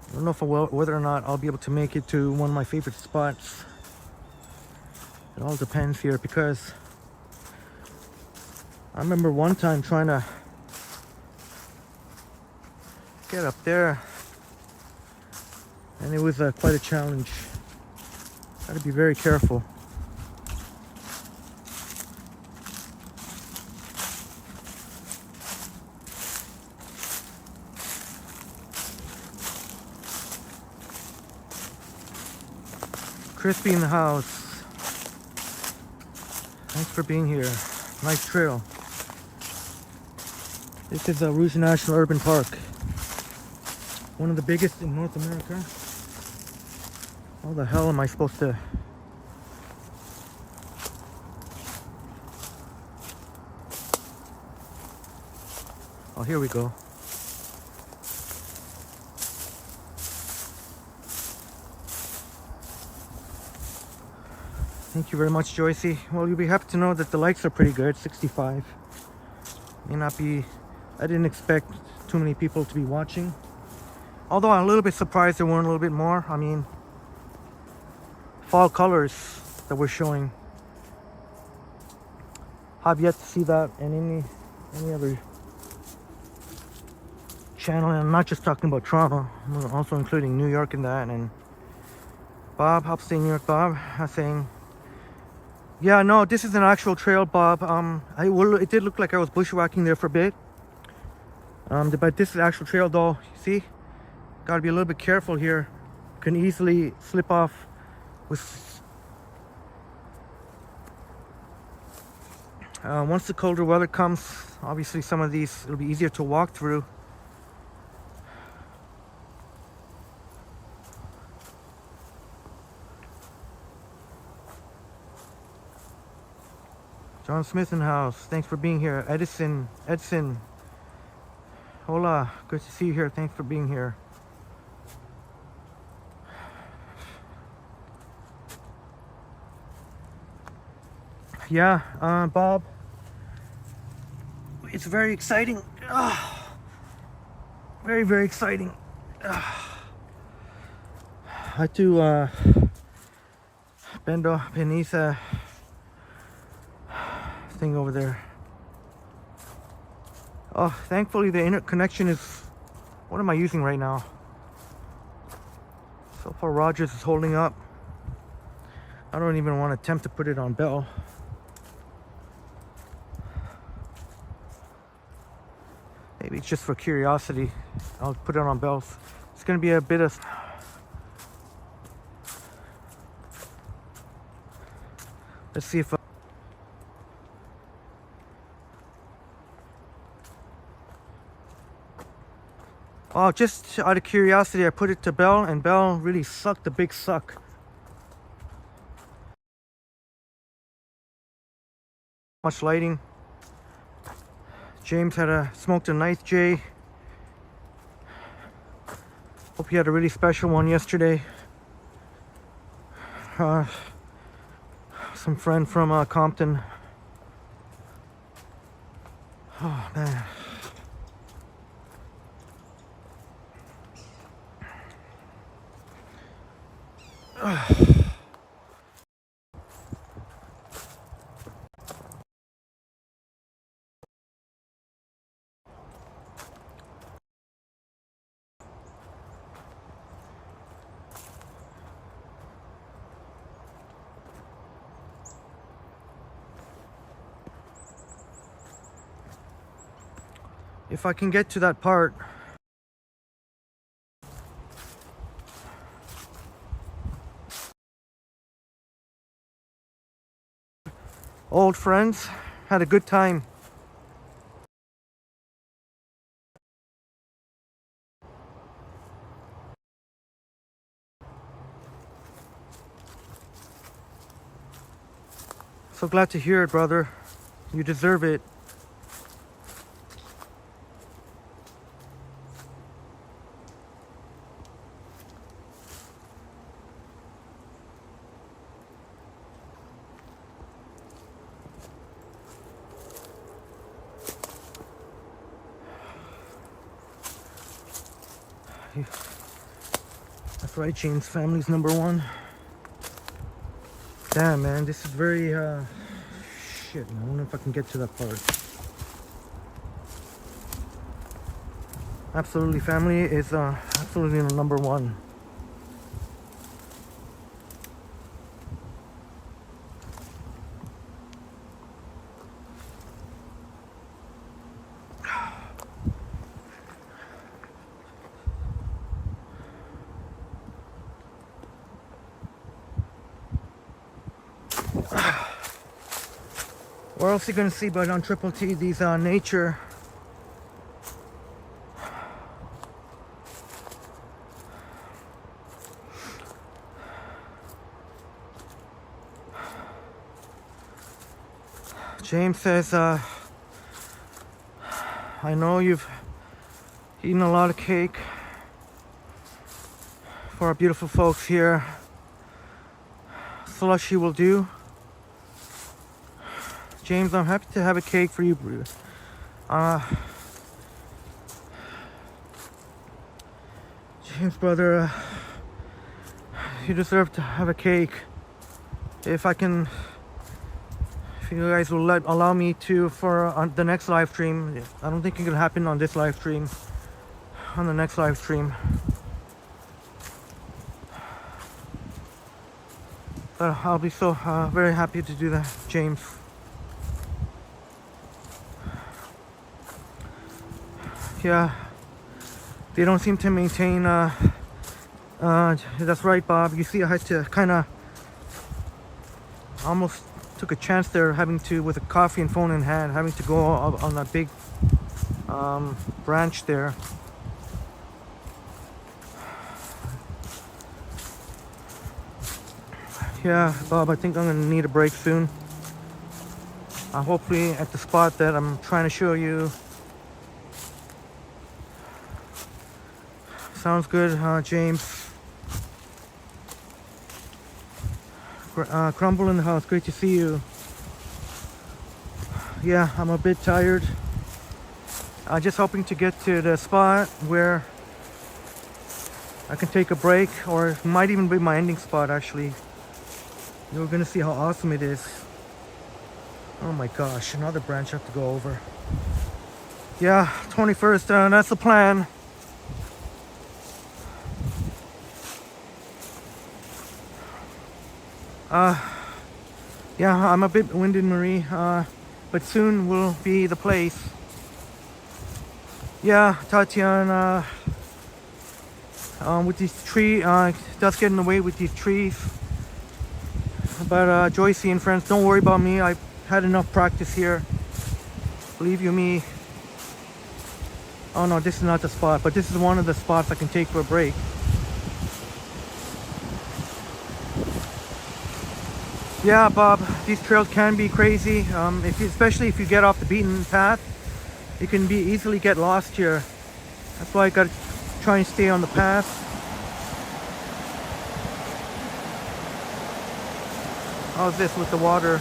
I don't know whether or not I'll be able to make it to one of my favorite spots. It all depends here, because I remember one time trying to get up there, and it was quite a challenge. Got to be very careful. Crispy in the house. Thanks for being here. Nice trail. This is Rouge National Urban Park. One of the biggest in North America. How the hell am I supposed to... Oh, here we go. Thank you very much, Joycey. Well, you'll be happy to know that the likes are pretty good, 65. May not be... I didn't expect too many people to be watching. Although I'm a little bit surprised there weren't a little bit more. I mean, fall colors that we're showing. I've yet to see that in any other channel, and I'm not just talking about Toronto. I'm also including New York in that. And Bob, upstate New York Bob, saying, yeah, no, this is an actual trail, Bob. It did look like I was bushwhacking there for a bit. But this is the actual trail, though. See, gotta be a little bit careful here. can easily slip off with once the colder weather comes. Obviously some of these it'll be easier to walk through. John Smith in the house, thanks for being here. Edison, hola, good to see you here, thanks for being here. Yeah, Bob, it's very exciting. Very, very exciting. I do Bendo Penisa thing over there. Oh, thankfully the internet connection is, what am I using right now? So far Rogers is holding up. I don't even want to attempt to put it on Bell. Maybe it's just for curiosity. I'll put it on Bell's. It's gonna be a bit of, let's see if oh, just out of curiosity, I put it to Bell, and Bell really sucked a big suck. Much lighting. James smoked a ninth J. Hope you had a really special one yesterday. Some friend from Compton. Oh man. If I can get to that part. Old friends, had a good time. So glad to hear it, brother. You deserve it. That's right, James. Family's number one. Damn, man, this is very shit, man. I don't know if I can get to that part. Absolutely, family is absolutely number one. Where else are you gonna see but on Triple T these nature James says I know you've eaten a lot of cake for our beautiful folks here. Slushy will do. James, I'm happy to have a cake for you. James, brother, you deserve to have a cake. If you guys will allow me to for the next live stream. I don't think it can happen on this live stream. On the next live stream. But I'll be so very happy to do that, James. Yeah, they don't seem to maintain That's right, Bob. You see, I had to kind of almost took a chance there, having to, with a coffee and phone in hand, having to go up on that big branch there. Yeah, Bob, I think I'm gonna need a break soon. Hopefully at the spot that I'm trying to show you. Sounds good, James. Crumble in the house, great to see you. Yeah, I'm a bit tired. Just hoping to get to the spot where I can take a break, or it might even be my ending spot actually. You're gonna see how awesome it is. Oh my gosh, another branch I have to go over. Yeah, 21st, that's the plan. Yeah, I'm a bit winded, Marie, but soon will be the place. Yeah, Tatiana, with these trees, does get in the way with these trees. But Joycey and friends, don't worry about me. I've had enough practice here. Believe you me. Oh no, this is not the spot, but this is one of the spots I can take for a break. Yeah, Bob, these trails can be crazy. Especially if you get off the beaten path, you can easily get lost here. That's why I gotta try and stay on the path. How's this with the water?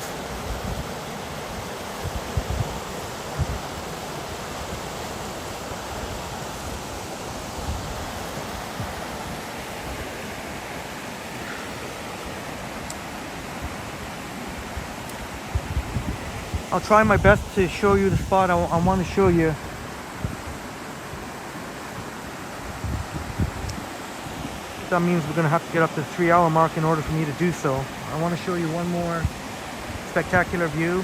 I'll try my best to show you the spot I want to show you. That means we're going to have to get up to the 3-hour mark in order for me to do so. I want to show you one more spectacular view.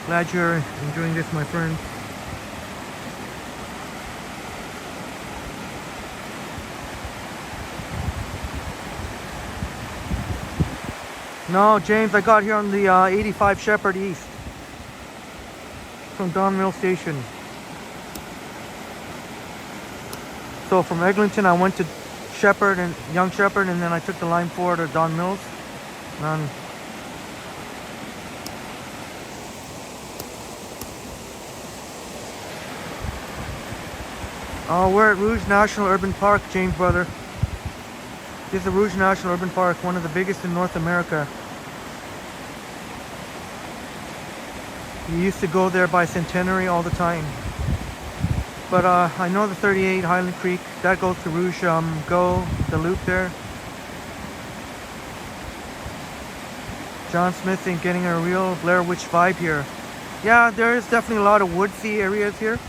Glad you're enjoying this, my friend. No, James, I got here on the 85 Shepherd East from Don Mill Station. So from Eglinton, I went to Shepherd and Young Shepherd, and then I took the line 4 to Don Mills. And we're at Rouge National Urban Park, James brother. This is the Rouge National Urban Park, one of the biggest in North America. You used to go there by Centenary all the time. But I know the 38 Highland Creek, that goes to Rouge, Go, the loop there. John Smith ain't getting a real Blair Witch vibe here. Yeah, there is definitely a lot of woodsy areas here.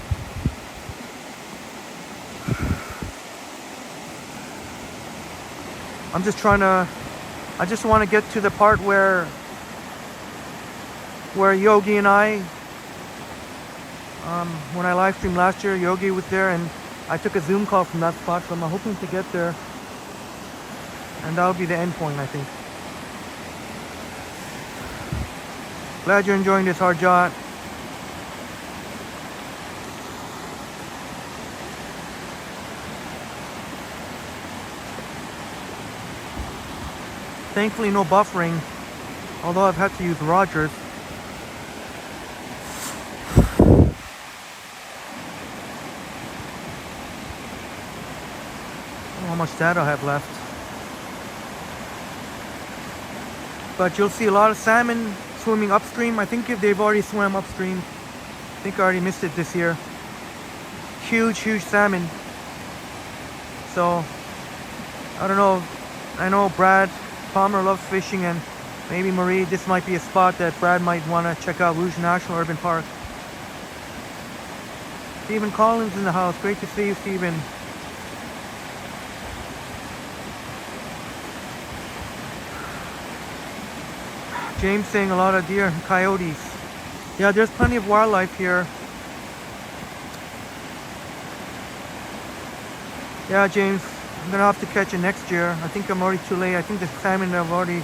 I just want to get to the part where Yogi and I, when I live streamed last year, Yogi was there and I took a Zoom call from that spot, so I'm hoping to get there. And that'll be the end point, I think. Glad you're enjoying this, Harjot. Thankfully no buffering, although I've had to use Rogers. I don't know how much data I have left. But you'll see a lot of salmon swimming upstream. I think if they've already swam upstream. I think I already missed it this year. Huge salmon. So, I don't know. I know Brad Palmer loves fishing, and maybe Marie, this might be a spot that Brad might want to check out. Rouge National Urban Park. Stephen Collins in the house. Great to see you, Stephen. James saying a lot of deer and coyotes. Yeah, there's plenty of wildlife here. Yeah, James, I'm gonna have to catch it next year. I think I'm already too late. I think the salmon have already.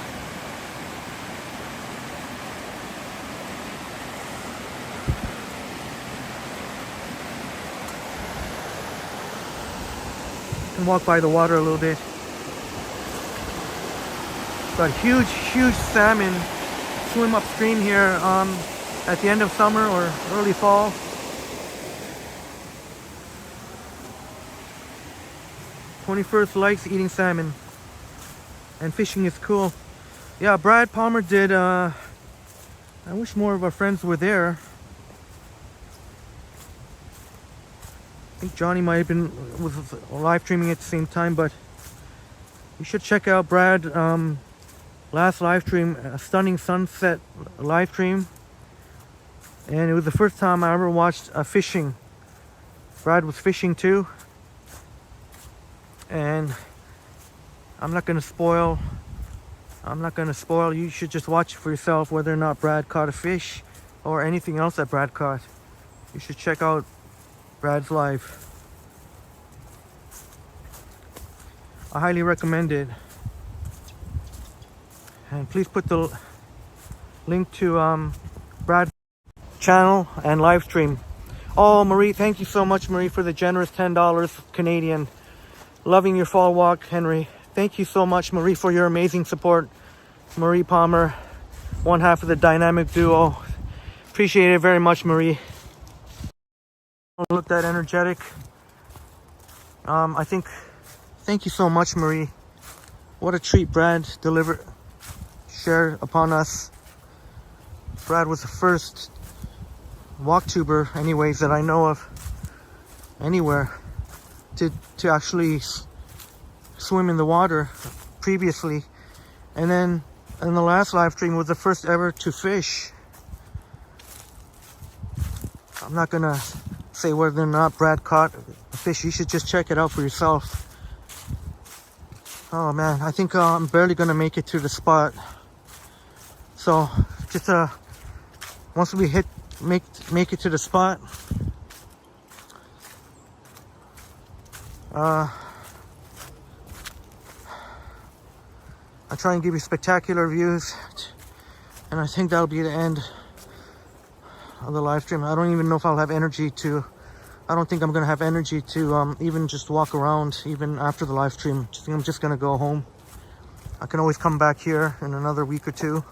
Can walk by the water a little bit. But huge salmon swim upstream here at the end of summer or early fall. "21st likes eating salmon, and fishing is cool." Yeah, Brad Palmer did. I wish more of our friends were there. I think Johnny might have been was live streaming at the same time, but you should check out Brad last live stream, a stunning sunset live stream, and it was the first time I ever watched fishing. Brad was fishing too, and I'm not gonna spoil. You should just watch it for yourself whether or not Brad caught a fish or anything else that Brad caught. You should check out Brad's live. I highly recommend it. And please put the link to Brad's channel and live stream. Oh, Marie, thank you so much, Marie, for the generous $10 Canadian. Loving your fall walk, Henry. Thank you so much, Marie, for your amazing support. Marie Palmer, one half of the dynamic duo. Appreciate it very much, Marie. Don't look that energetic. Thank you so much, Marie. What a treat Brad shared upon us. Brad was the first walk-tuber, anyways, that I know of anywhere to actually swim in the water previously. And then in the last live stream was the first ever to fish. I'm not gonna say whether or not Brad caught a fish. You should just check it out for yourself. Oh man, I think I'm barely gonna make it to the spot. So just once we make it to the spot, I try and give you spectacular views, and I think that'll be the end of the live stream. I don't even know if I'll have energy to. I don't think I'm gonna have energy to even just walk around even after the live stream. I think I'm just gonna go home. I can always come back here in another week or two.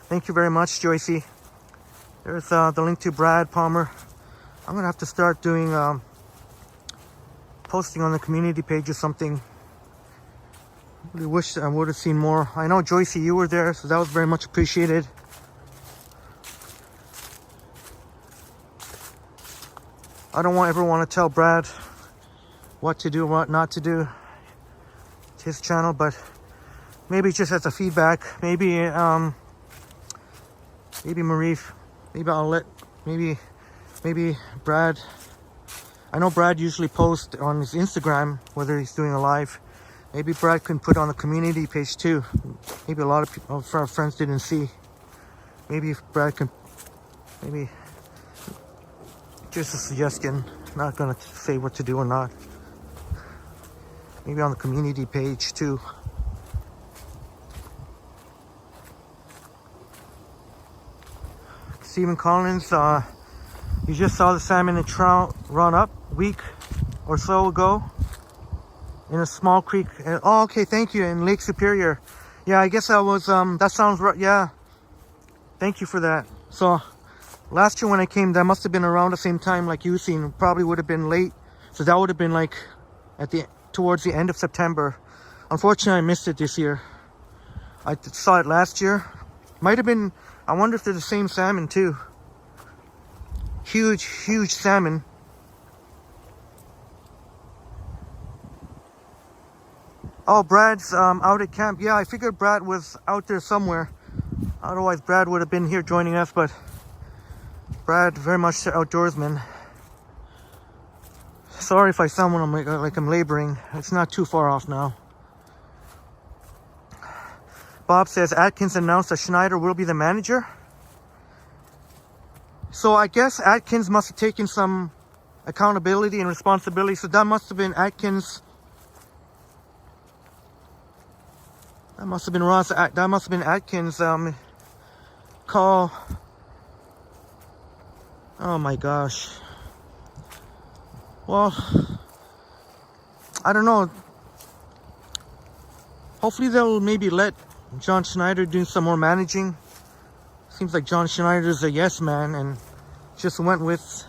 Thank you very much, Joycey. There's the link to Brad Palmer. I'm gonna have to start doing posting on the community page or something. I really wish I would have seen more. I know, Joycey, you were there, so that was very much appreciated. I don't ever want to tell Brad what to do, what not to do. It's his channel, but maybe just as a feedback, maybe Marie, maybe I'll let, maybe Brad, I know Brad usually posts on his Instagram, whether he's doing a live. Maybe Brad can put on the community page too. Maybe a lot of people, our friends didn't see. Maybe if Brad can, maybe, just a suggestion. Not gonna say what to do or not. Maybe on the community page too. Stephen Collins, you just saw the salmon and trout run up a week or so ago in a small creek. Oh, okay, thank you. In Lake Superior. Yeah, I guess that was, that sounds right. Yeah, thank you for that. So last year when I came, that must have been around the same time like you seen. Probably would have been late. So that would have been like towards the end of September. Unfortunately, I missed it this year. I saw it last year. Might have been, I wonder if they're the same salmon too. Huge salmon. Oh, Brad's out at camp. Yeah, I figured Brad was out there somewhere. Otherwise, Brad would have been here joining us, but Brad, very much the outdoorsman. Sorry if I sound like I'm laboring. It's not too far off now. Bob says Atkins announced that Schneider will be the manager. So I guess Atkins must have taken some accountability and responsibility. So that must have been Atkins. That must have been Ross. That must have been Atkins' call. Oh my gosh. Well, I don't know. Hopefully they'll maybe let John Schneider do some more managing. Seems like John Schneider's a yes man and just went with.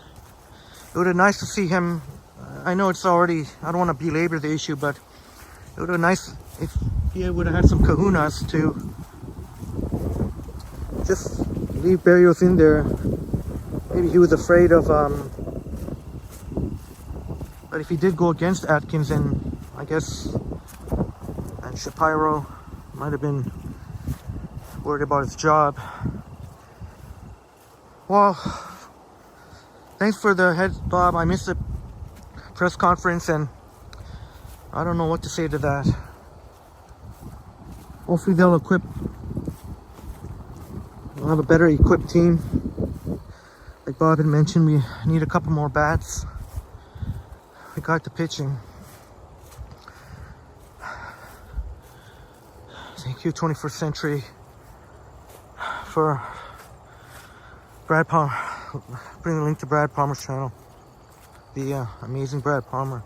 It would have been nice to see him. I know it's already, I don't want to belabor the issue, but it would have been nice if he would have had some kahunas to just leave Berrios in there. Maybe he was afraid of, but if he did go against Atkins, then I guess, and Shapiro might have been worried about his job. Well, thanks for the heads, Bob. I missed the press conference and I don't know what to say to that. Hopefully they'll have a better equipped team. Like Bob had mentioned, we need a couple more bats. We got the pitching. Thank you, 21st Century, for Brad Palmer. Bring the link to Brad Palmer's channel. The amazing Brad Palmer.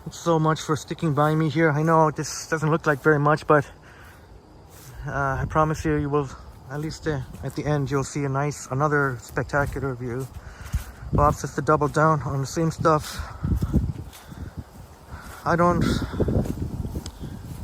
Thanks so much for sticking by me here. I know this doesn't look like very much, but I promise you, you will, at least at the end, you'll see another spectacular view. Bob says to double down on the same stuff. I don't